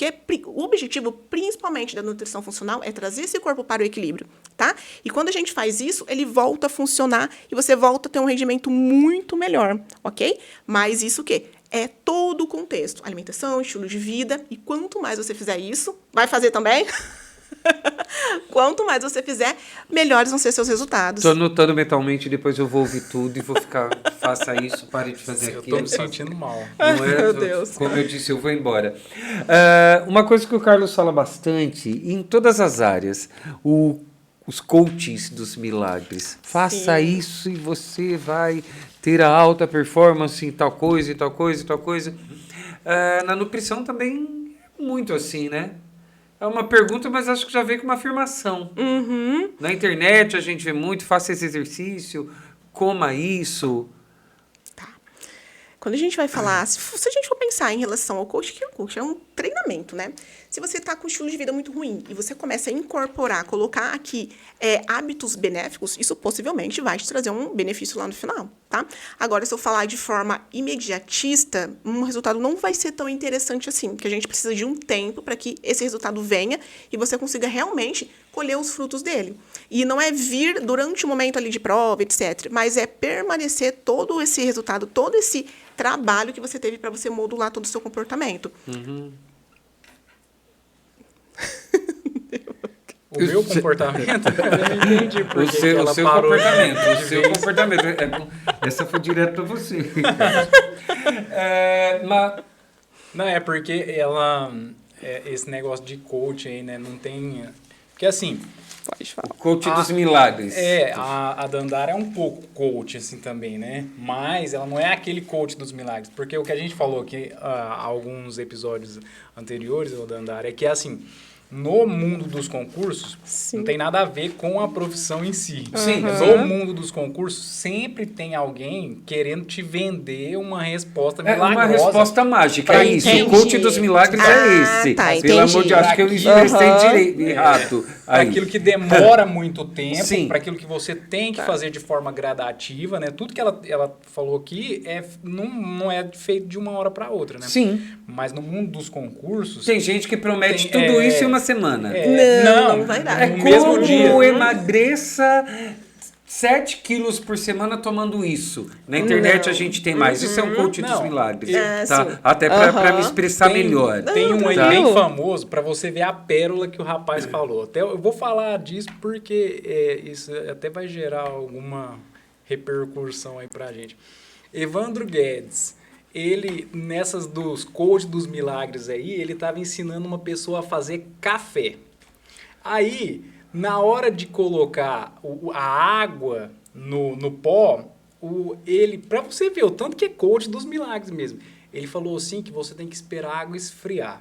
Speaker 2: o objetivo principalmente da nutrição funcional é trazer esse corpo para o equilíbrio, tá? E quando a gente faz isso, ele volta a funcionar e você volta a ter um rendimento muito melhor, ok? Mas isso o quê? É todo o contexto. Alimentação, estilo de vida. E quanto mais você fizer isso, vai fazer também? Quanto mais você fizer, melhores vão ser seus resultados.
Speaker 1: Estou anotando mentalmente, depois eu vou ouvir tudo e vou ficar, faça isso, pare de fazer aquilo.
Speaker 3: Eu estou me sentindo mal.
Speaker 1: Não é?
Speaker 2: Meu Deus.
Speaker 1: Como eu disse, eu vou embora. Uma coisa que o Carlos fala bastante, em todas as áreas, os coaches dos milagres. Faça
Speaker 2: Sim.
Speaker 1: isso e você vai ter a alta performance em tal coisa, e tal coisa, e tal coisa. Na nutrição também é muito assim, né? É uma pergunta, mas acho que já veio com uma afirmação. Na internet a gente vê muito, faça esse exercício, coma isso.
Speaker 2: Quando a gente vai falar, se a gente for pensar em relação ao coach, que é um coach? É um treinamento, né? Se você está com um estilo de vida muito ruim e você começa a incorporar, colocar aqui hábitos benéficos, isso possivelmente vai te trazer um benefício lá no final, tá? Agora, se eu falar de forma imediatista, um resultado não vai ser tão interessante assim, porque a gente precisa de um tempo para que esse resultado venha e você consiga realmente colher os frutos dele. E não é vir durante o momento ali de prova, etc., mas é permanecer todo esse resultado, todo esse trabalho que você teve para você modular todo o seu comportamento.
Speaker 3: O meu comportamento, eu não entendi
Speaker 1: O seu comportamento. O seu comportamento. Essa foi direto para você. Mas...
Speaker 3: Não, é porque esse negócio de coach aí, né, não tem... Porque assim...
Speaker 2: Pode falar.
Speaker 1: Coach dos milagres.
Speaker 3: A Dandara é um pouco coach, assim, também, né? Mas ela não é aquele coach dos milagres. Porque o que a gente falou aqui, alguns episódios anteriores, Dandara, é que, assim, no mundo dos concursos, não tem nada a ver com a profissão em si.
Speaker 1: Sim.
Speaker 3: No mundo dos concursos, sempre tem alguém querendo te vender uma resposta milagrosa.
Speaker 1: Uma resposta mágica, é isso.
Speaker 2: Entendi.
Speaker 1: O coach dos milagres é esse.
Speaker 2: Tá,
Speaker 1: Pelo amor de Deus, acho que eu expressei errado.
Speaker 3: Para aquilo que demora muito tempo,
Speaker 1: Sim.
Speaker 3: para aquilo que você tem que fazer de forma gradativa, né? Tudo que ela falou aqui não é feito de uma hora para outra, né?
Speaker 1: Sim.
Speaker 3: Mas no mundo dos concursos...
Speaker 1: Tem gente que promete tudo isso em uma semana.
Speaker 2: Não vai dar.
Speaker 3: No mesmo dia.
Speaker 1: Emagreça 7 quilos por semana tomando isso. Na internet a gente tem mais. Isso é um coach dos milagres. Tá?
Speaker 2: sim.
Speaker 1: Até para me expressar melhor.
Speaker 3: Tem um aí
Speaker 1: Tá?
Speaker 3: bem famoso para você ver a pérola que o rapaz falou. Até eu vou falar disso porque isso até vai gerar alguma repercussão aí pra gente. Evandro Guedes, ele, nessas dos coach dos milagres aí, ele estava ensinando uma pessoa a fazer café. Aí, na hora de colocar a água no pó, para você ver o tanto que é coach dos milagres mesmo, ele falou assim que você tem que esperar a água esfriar,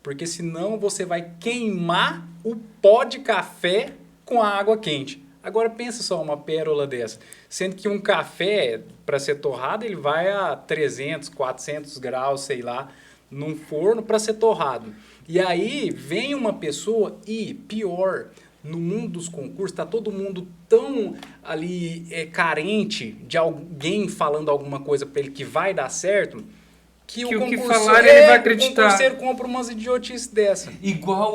Speaker 3: porque senão você vai queimar o pó de café com a água quente. Agora pensa só uma pérola dessa, sendo que um café, para ser torrado, ele vai a 300, 400 graus, sei lá, num forno para ser torrado. E aí vem uma pessoa e, pior, no mundo dos concursos, está todo mundo tão ali carente de alguém falando alguma coisa para ele que vai dar certo, que o
Speaker 1: que falar ele vai acreditar.
Speaker 3: O concurseiro compra umas idiotices dessa.
Speaker 1: Igual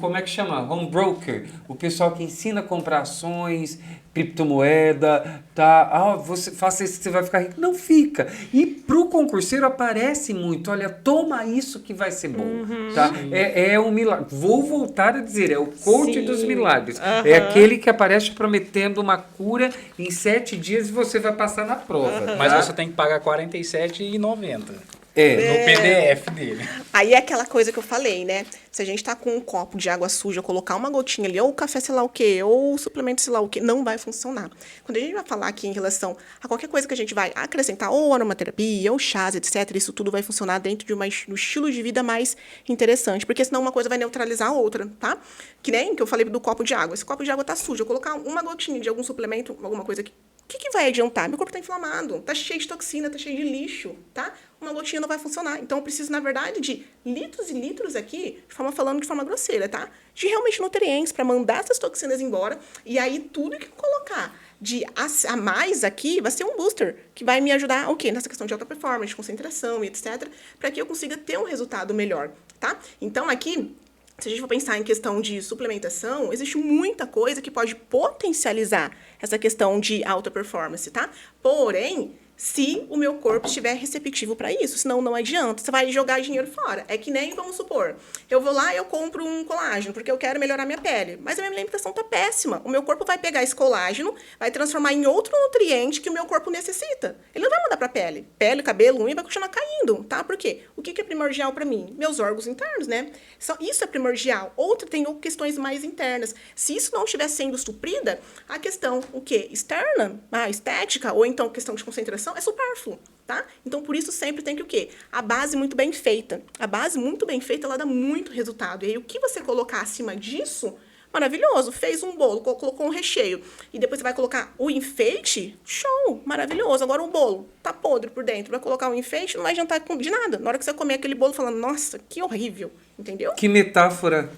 Speaker 1: como é que chama? Home broker. O pessoal que ensina a comprar ações, criptomoeda, tá? Você faça isso que você vai ficar rico. Não fica. E pro concurseiro aparece muito. Olha, toma isso que vai ser bom. Tá? É um milagre. Vou voltar a dizer, é o coach dos milagres. É aquele que aparece prometendo uma cura em 7 dias e você vai passar na prova.
Speaker 3: Mas
Speaker 1: tá?
Speaker 3: você tem que pagar R$ 47,90.
Speaker 1: É.
Speaker 3: No PDF dele.
Speaker 2: Aí é aquela coisa que eu falei, né? Se a gente tá com um copo de água suja, colocar uma gotinha ali, ou café sei lá o quê, ou suplemento sei lá o quê, não vai funcionar. Quando a gente vai falar aqui em relação a qualquer coisa que a gente vai acrescentar, ou aromaterapia, ou chás, etc., isso tudo vai funcionar dentro de um estilo de vida mais interessante, porque senão uma coisa vai neutralizar a outra, tá? Que nem que eu falei do copo de água. Esse copo de água tá sujo, eu colocar uma gotinha de algum suplemento, alguma coisa aqui, o que vai adiantar? Meu corpo está inflamado, está cheio de toxina, está cheio de lixo, tá? Uma gotinha não vai funcionar. Então, eu preciso, na verdade, de litros e litros aqui, falando de forma grosseira, tá? De realmente nutrientes para mandar essas toxinas embora. E aí, tudo que eu colocar de a mais aqui vai ser um booster, que vai me ajudar, o quê? Nessa questão de alta performance, de concentração e etc., para que eu consiga ter um resultado melhor, tá? Então, aqui, se a gente for pensar em questão de suplementação, existe muita coisa que pode potencializar essa questão de alta performance, tá? Porém, se o meu corpo estiver receptivo para isso, senão não adianta, você vai jogar dinheiro fora. É que nem, vamos supor, eu vou lá e eu compro um colágeno, porque eu quero melhorar minha pele, mas a minha alimentação tá péssima. O meu corpo vai pegar esse colágeno, vai transformar em outro nutriente que o meu corpo necessita. Ele não vai mandar para pele. Pele, cabelo, unha vai continuar caindo, tá? Por quê? O que é primordial para mim? Meus órgãos internos, né? Isso é primordial. Outra tem questões mais internas. Se isso não estiver sendo suprida, a questão, o quê? Externa, estética, ou então questão de concentração, é supérfluo, tá? Então, por isso, sempre tem que o quê? A base muito bem feita. A base muito bem feita, ela dá muito resultado. E aí, o que você colocar acima disso, maravilhoso. Fez um bolo, colocou um recheio. E depois você vai colocar o enfeite, show, maravilhoso. Agora o bolo tá podre por dentro. Vai colocar o enfeite, não vai adiantar de nada. Na hora que você comer aquele bolo, falando, nossa, que horrível. Entendeu?
Speaker 1: Que metáfora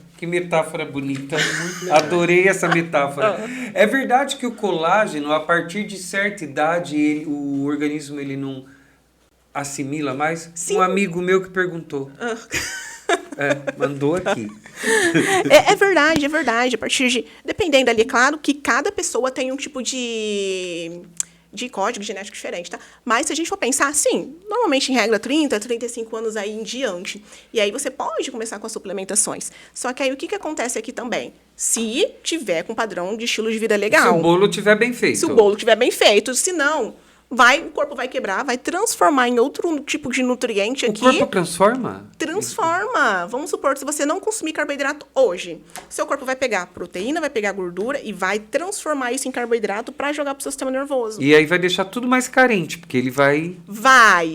Speaker 1: bonita. Adorei essa metáfora. É verdade que o colágeno, a partir de certa idade, o organismo ele não assimila mais?
Speaker 2: Sim.
Speaker 1: Um amigo meu que perguntou. Mandou aqui.
Speaker 2: É verdade, é verdade. A partir de... Dependendo ali, é claro que cada pessoa tem um tipo de código genético diferente, tá? Mas se a gente for pensar, sim, normalmente em regra 30, 35 anos aí em diante. E aí você pode começar com as suplementações. Só que aí o que acontece aqui também? Se tiver com padrão de estilo de vida legal.
Speaker 1: Se o bolo estiver bem feito.
Speaker 2: Se o bolo estiver bem feito. Se não, o corpo vai quebrar, vai transformar em outro tipo de nutriente aqui.
Speaker 1: O corpo transforma?
Speaker 2: Transforma. Vamos supor, se você não consumir carboidrato hoje, seu corpo vai pegar proteína, vai pegar gordura e vai transformar isso em carboidrato para jogar pro seu sistema nervoso.
Speaker 1: E aí vai deixar tudo mais carente, porque ele vai...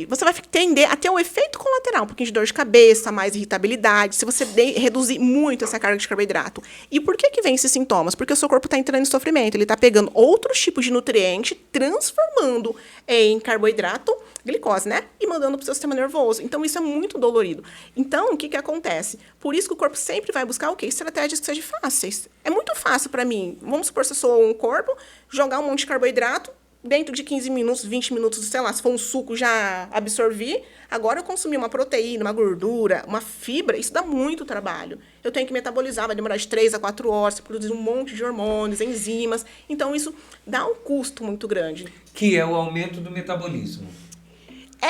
Speaker 2: Você vai tender a ter um efeito colateral, um pouquinho de dor de cabeça, mais irritabilidade, se você reduzir muito essa carga de carboidrato. E por que vem esses sintomas? Porque o seu corpo está entrando em sofrimento, ele está pegando outros tipos de nutriente, transformando em carboidrato, glicose, né? E mandando para o seu sistema nervoso. Então, isso é muito dolorido. Então, o que acontece? Por isso que o corpo sempre vai buscar o quê? Estratégias que sejam fáceis. É muito fácil para mim. Vamos supor, se eu sou um corpo, jogar um monte de carboidrato, dentro de 15 minutos, 20 minutos, sei lá, se for um suco, já absorvi. Agora eu consumi uma proteína, uma gordura, uma fibra, isso dá muito trabalho. Eu tenho que metabolizar, vai demorar de 3 a 4 horas, produzir um monte de hormônios, enzimas. Então, isso dá um custo muito grande.
Speaker 1: Que é o aumento do metabolismo.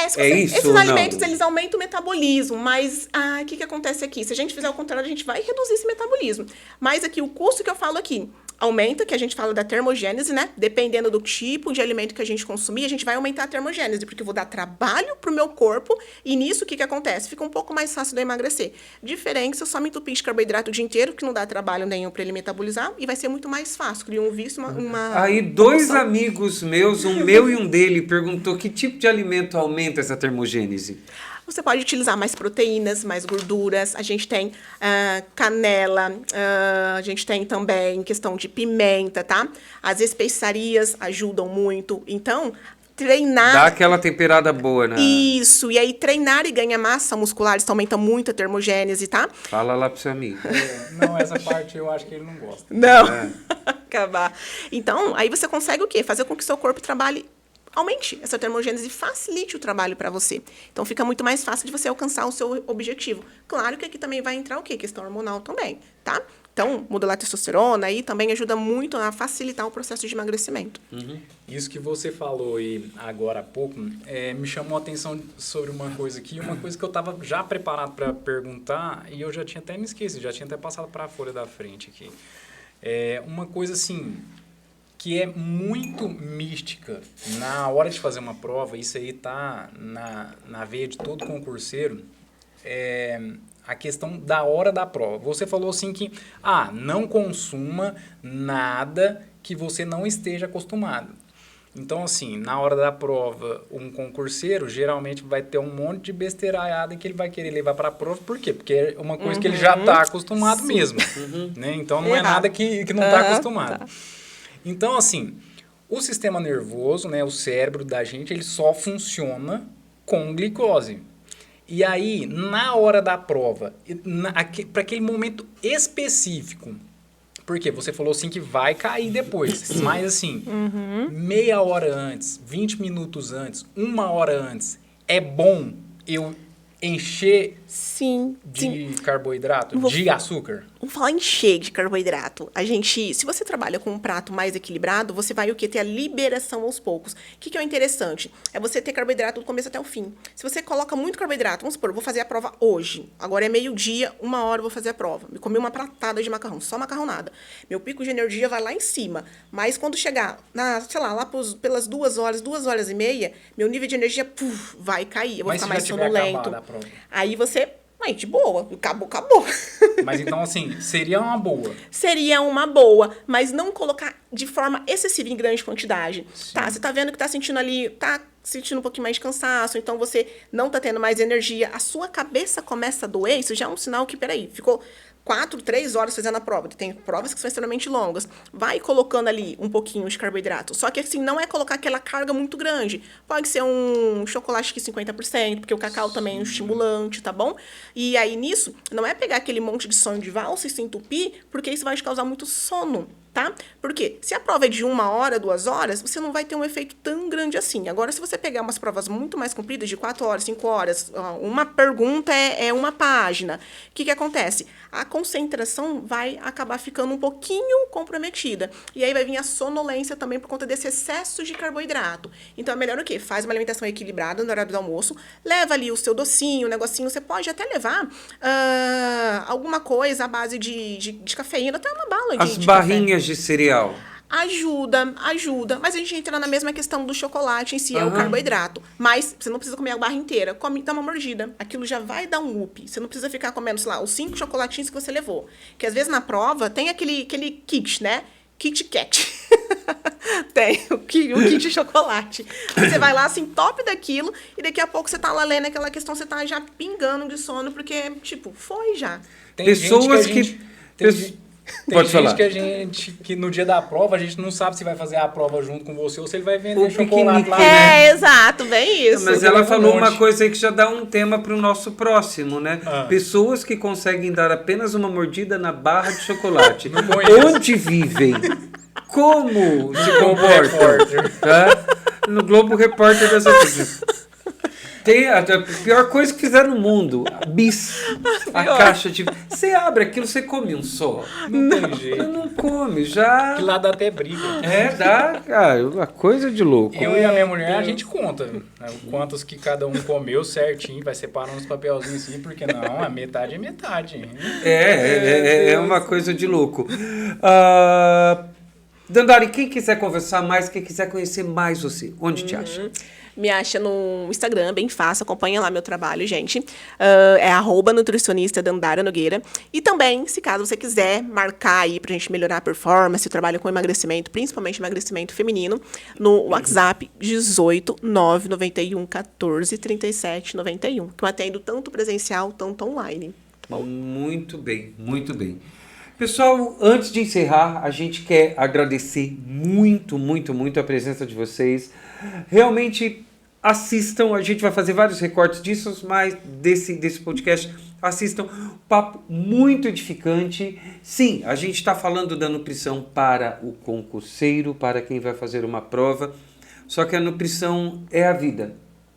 Speaker 2: Isso esses alimentos, eles aumentam o metabolismo, mas o que acontece aqui? Se a gente fizer o contrário, a gente vai reduzir esse metabolismo. Mas aqui, o custo que eu falo aqui, aumenta, que a gente fala da termogênese, né? Dependendo do tipo de alimento que a gente consumir, a gente vai aumentar a termogênese, porque eu vou dar trabalho pro meu corpo, e nisso o que acontece? Fica um pouco mais fácil de eu emagrecer. Diferente se eu só me entupir de carboidrato o dia inteiro, que não dá trabalho nenhum para ele metabolizar, e vai ser muito mais fácil. Cria um vício,
Speaker 1: Aí, dois amigos meus, um meu e um dele, perguntou que tipo de alimento aumenta essa termogênese.
Speaker 2: Você pode utilizar mais proteínas, mais gorduras. A gente tem canela, a gente tem também questão de pimenta, tá? As especiarias ajudam muito. Então, treinar...
Speaker 1: Dá aquela temperada boa, né?
Speaker 2: Isso. E aí, treinar e ganhar massa muscular, isso aumenta muito a termogênese, tá?
Speaker 1: Fala lá pro seu amigo.
Speaker 3: Não, essa parte eu acho que ele não gosta.
Speaker 2: Não. Acabar. Então, aí você consegue o quê? Fazer com que o seu corpo trabalhe, aumente essa termogênese e facilite o trabalho para você. Então, fica muito mais fácil de você alcançar o seu objetivo. Claro que aqui também vai entrar o quê? Questão hormonal também, tá? Então, modular a testosterona aí também ajuda muito a facilitar o processo de emagrecimento.
Speaker 3: Isso que você falou aí agora há pouco me chamou a atenção sobre uma coisa aqui, uma coisa que eu estava já preparado para perguntar e eu já tinha até me esquecido, já tinha até passado para a folha da frente aqui. Uma coisa assim... que é muito mística na hora de fazer uma prova, isso aí tá na veia de todo concurseiro, a questão da hora da prova. Você falou assim que, não consuma nada que você não esteja acostumado. Então, assim, na hora da prova, um concurseiro geralmente vai ter um monte de besteiraiada que ele vai querer levar para a prova. Por quê? Porque é uma coisa que ele já está acostumado mesmo. Né? Então, não é nada que não está acostumado. Tá. Então, assim, o sistema nervoso, né, o cérebro da gente, ele só funciona com glicose. E aí, na hora da prova, para aquele momento específico, porque você falou assim que vai cair depois, mas assim, meia hora antes, 20 minutos antes, 1 hora antes, é bom eu encher de carboidrato, de açúcar?
Speaker 2: Vamos falar encher de carboidrato. Se você trabalha com um prato mais equilibrado, você vai ter a liberação aos poucos. O que é o interessante? É você ter carboidrato do começo até o fim. Se você coloca muito carboidrato, vamos supor, eu vou fazer a prova hoje. Agora é meio-dia, 1 hora eu vou fazer a prova. Me comi uma pratada de macarrão, só macarronada. Meu pico de energia vai lá em cima. Mas quando chegar, pelas 2 horas, 2 horas e meia, meu nível de energia vai cair. Eu vou ficar mais sonolento. Aí você... de boa, acabou.
Speaker 3: Mas então, assim, seria uma boa.
Speaker 2: Seria uma boa, mas não colocar de forma excessiva em grande quantidade. Sim. Tá, você tá vendo que tá sentindo ali, tá sentindo um pouquinho mais de cansaço, então você não tá tendo mais energia, a sua cabeça começa a doer, isso já é um sinal que, peraí, ficou 4, 3 horas fazendo a prova. Tem provas que são extremamente longas. Vai colocando ali um pouquinho de carboidrato. Só que, assim, não é colocar aquela carga muito grande. Pode ser um chocolate que 50%, porque o cacau também é um estimulante, tá bom? E aí, nisso, não é pegar aquele monte de sonho de valsa e se entupir, porque isso vai te causar muito sono, tá? Porque se a prova é de 1 hora, 2 horas, você não vai ter um efeito tão grande assim. Agora, se você pegar umas provas muito mais compridas, de 4 horas, 5 horas, uma pergunta é uma página, o que acontece? A concentração vai acabar ficando um pouquinho comprometida. E aí vai vir a sonolência também por conta desse excesso de carboidrato. Então, é melhor o quê? Faz uma alimentação equilibrada no horário do almoço, leva ali o seu docinho, o negocinho, você pode até levar alguma coisa à base de cafeína, até uma bala
Speaker 1: As
Speaker 2: de
Speaker 1: barrinhas de cereal.
Speaker 2: Ajuda, mas a gente entra na mesma questão do chocolate em si, é o carboidrato. Mas você não precisa comer a barra inteira, dá uma mordida. Aquilo já vai dar um up. Você não precisa ficar comendo, sei lá, os 5 chocolatinhos que você levou. Que às vezes na prova tem aquele kit, né? Kit Kat. Tem o kit de chocolate. Você vai lá, assim, top daquilo, e daqui a pouco você tá lá lendo aquela questão, você tá já pingando de sono, porque, tipo, foi já.
Speaker 3: Tem
Speaker 1: Pessoas Pode falar.
Speaker 3: Que no dia da prova, a gente não sabe se vai fazer a prova junto com você ou se ele vai vender chocolate lá.
Speaker 2: Exato, bem isso.
Speaker 1: Mas ela falou uma coisa aí que já dá um tema para o nosso próximo, né? Pessoas que conseguem dar apenas uma mordida na barra de chocolate. Onde vivem? Como se comportam? Tá? No Globo Repórter dessa coisa. Tem a pior coisa que fizeram no mundo, bis, a caixa de... Você abre aquilo, você come um só.
Speaker 3: Não tem jeito.
Speaker 1: Não come, já...
Speaker 3: Que lá dá até briga.
Speaker 1: Dá, cara, uma coisa de louco.
Speaker 3: Eu e a minha mulher, a gente conta, né? Quantos que cada um comeu certinho, vai separando os papelzinhos assim, porque não, a metade é metade.
Speaker 1: É uma coisa de louco. Dandara, quem quiser conversar mais, quem quiser conhecer mais você, onde te acha?
Speaker 2: Me acha no Instagram, bem fácil, acompanha lá meu trabalho, gente. É @nutricionista Dandara Nogueira. E também, se caso você quiser marcar aí pra gente melhorar a performance, eu trabalho com emagrecimento, principalmente emagrecimento feminino, no WhatsApp 18 991 14 37 91, que eu atendo tanto presencial, tanto online.
Speaker 1: Bom. Muito bem, muito bem. Pessoal, antes de encerrar, a gente quer agradecer muito, muito, muito a presença de vocês. Realmente assistam, a gente vai fazer vários recortes disso, mas desse podcast, assistam. Papo muito edificante. Sim, a gente está falando da nutrição para o concurseiro, para quem vai fazer uma prova, só que a nutrição é a vida.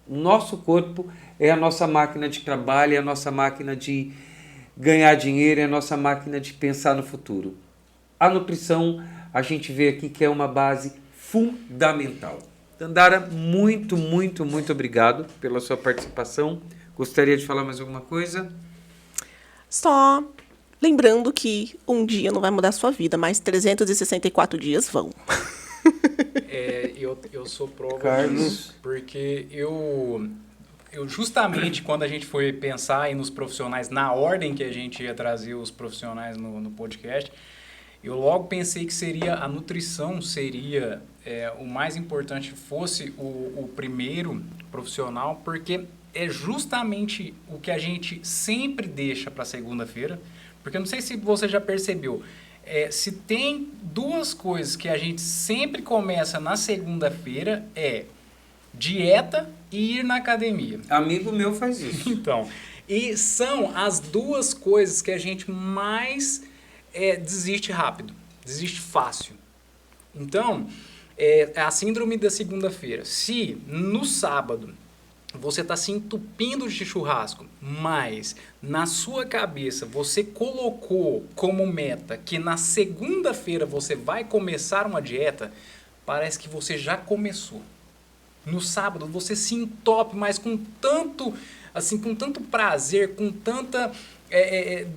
Speaker 1: O nosso corpo é a nossa máquina de trabalho, é a nossa máquina de ganhar dinheiro, é a nossa máquina de pensar no futuro. A nutrição, a gente vê aqui que é uma base fundamental. Dandara, muito, muito, muito obrigado pela sua participação. Gostaria de falar mais alguma coisa?
Speaker 2: Só lembrando que um dia não vai mudar a sua vida, mas 364 dias vão.
Speaker 3: Eu sou prova
Speaker 1: Carlos.
Speaker 3: disso, porque eu justamente quando a gente foi pensar aí nos profissionais, na ordem que a gente ia trazer os profissionais no podcast, eu logo pensei que a nutrição seria o mais importante, fosse o primeiro profissional, porque é justamente o que a gente sempre deixa para segunda-feira, porque eu não sei se você já percebeu, se tem duas coisas que a gente sempre começa na segunda-feira, dieta e ir na academia.
Speaker 1: Amigo meu faz isso.
Speaker 3: Então, e são as duas coisas que a gente mais desiste rápido, desiste fácil. Então, é a síndrome da segunda-feira. Se no sábado você está se entupindo de churrasco, mas na sua cabeça você colocou como meta que na segunda-feira você vai começar uma dieta, parece que você já começou. No sábado você se entope, mas com tanto prazer, com tanta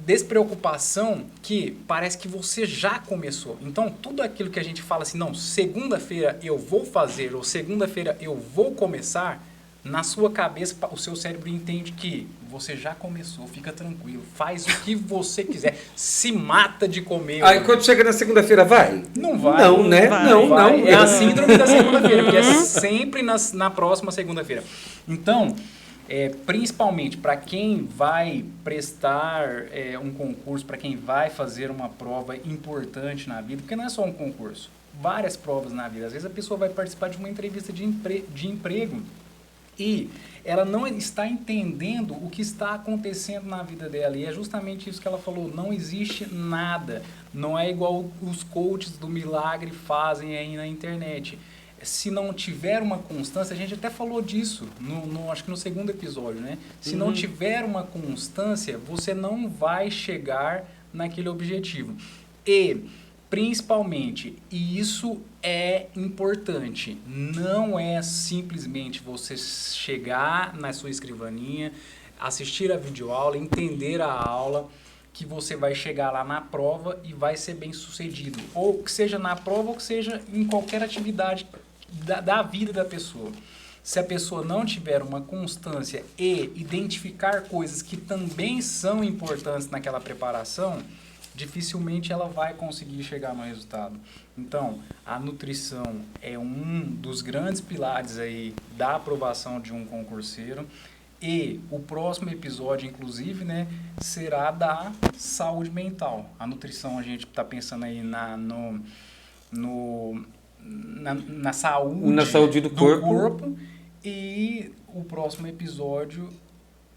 Speaker 3: despreocupação, que parece que você já começou. Então, tudo aquilo que a gente fala assim, não, segunda-feira eu vou fazer, ou segunda-feira eu vou começar, na sua cabeça o seu cérebro entende que você já começou, fica tranquilo, faz o que você quiser, se mata de comer.
Speaker 1: Aí quando chega na segunda-feira, vai?
Speaker 3: Não vai.
Speaker 1: Não, né?
Speaker 2: vai.
Speaker 1: Não.
Speaker 3: É a síndrome da segunda-feira, porque é sempre na próxima segunda-feira. Então, principalmente para quem vai prestar um concurso, para quem vai fazer uma prova importante na vida, porque não é só um concurso, várias provas na vida. Às vezes a pessoa vai participar de uma entrevista de emprego e ela não está entendendo o que está acontecendo na vida dela. E é justamente isso que ela falou, não existe nada. Não é igual os coaches do milagre fazem aí na internet. Se não tiver uma constância, a gente até falou disso, acho que no segundo episódio, né? Se não tiver uma constância, você não vai chegar naquele objetivo. E, principalmente, e isso é importante, não é simplesmente você chegar na sua escrivaninha, assistir a videoaula, entender a aula, que você vai chegar lá na prova e vai ser bem sucedido. Ou que seja na prova, ou que seja em qualquer atividade da vida da pessoa. Se a pessoa não tiver uma constância e identificar coisas que também são importantes naquela preparação, dificilmente ela vai conseguir chegar no resultado. Então, a nutrição é um dos grandes pilares aí da aprovação de um concurseiro. E o próximo episódio, inclusive, né, será da saúde mental. A nutrição, a gente está pensando aí na saúde
Speaker 1: do corpo.
Speaker 3: E o próximo episódio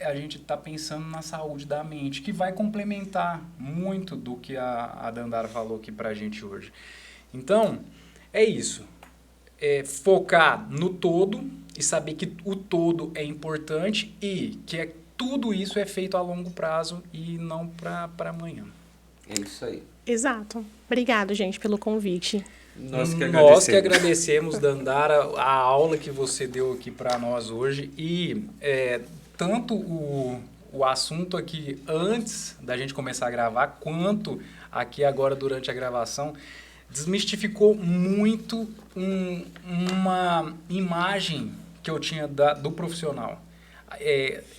Speaker 3: a gente está pensando na saúde da mente, que vai complementar muito do que a Dandara falou aqui para a gente hoje. Então, é isso. Focar no todo e saber que o todo é importante e que tudo isso é feito a longo prazo e não para amanhã.
Speaker 1: É isso aí.
Speaker 2: Exato. Obrigado, gente, pelo convite.
Speaker 1: Nós que
Speaker 3: agradecemos, Dandara, a aula que você deu aqui para nós hoje e tanto o assunto aqui antes da gente começar a gravar, quanto aqui agora durante a gravação, desmistificou muito uma imagem que eu tinha do profissional.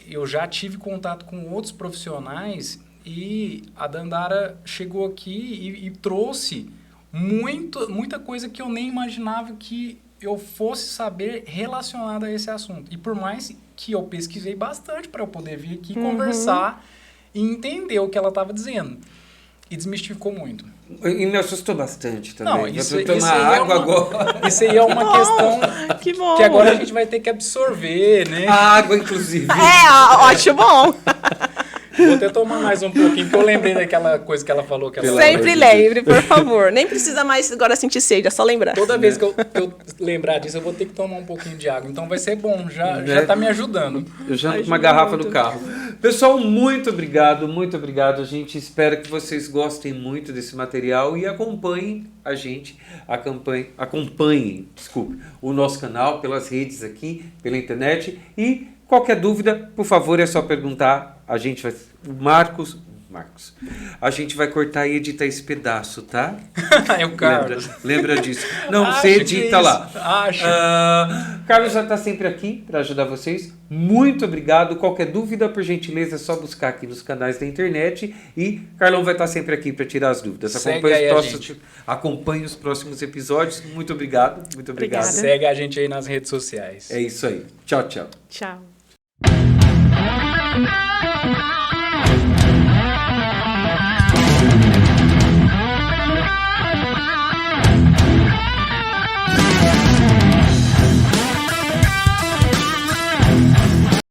Speaker 3: Eu já tive contato com outros profissionais e a Dandara chegou aqui e trouxe muita coisa que eu nem imaginava que eu fosse saber relacionada a esse assunto. E por mais que eu pesquisei bastante para eu poder vir aqui conversar e entender o que ela estava dizendo. E desmistificou muito.
Speaker 1: E me assustou bastante também.
Speaker 3: Não, isso
Speaker 1: eu tomar água agora.
Speaker 3: Isso aí é uma questão que agora a gente vai ter que absorver, né?
Speaker 1: A água, inclusive.
Speaker 2: Ótimo, bom.
Speaker 3: Vou até tomar mais um pouquinho, porque eu lembrei daquela coisa que ela falou. Que ela
Speaker 2: Sempre lembre, por favor. Nem precisa mais agora sentir sede, é só lembrar.
Speaker 3: Toda vez que eu lembrar disso, eu vou ter que tomar um pouquinho de água. Então vai ser bom, já tá me ajudando.
Speaker 1: Eu já com uma garrafa no carro. Pessoal, muito obrigado. A gente espera que vocês gostem muito desse material e acompanhem a gente, acompanhem o nosso canal pelas redes aqui, pela internet. E qualquer dúvida, por favor, é só perguntar. A gente vai... Marcos, a gente vai cortar e editar esse pedaço, tá?
Speaker 3: É o Carlos.
Speaker 1: Lembra disso. Não, você edita lá.
Speaker 3: Acho.
Speaker 1: Carlos já está sempre aqui para ajudar vocês. Muito obrigado. Qualquer dúvida, por gentileza, é só buscar aqui nos canais da internet. E Carlão vai estar sempre aqui para tirar as dúvidas. Acompanhe os próximos episódios. Muito obrigado.
Speaker 2: Obrigada.
Speaker 3: Segue a gente aí nas redes sociais.
Speaker 1: É isso aí. Tchau, tchau.
Speaker 2: Tchau.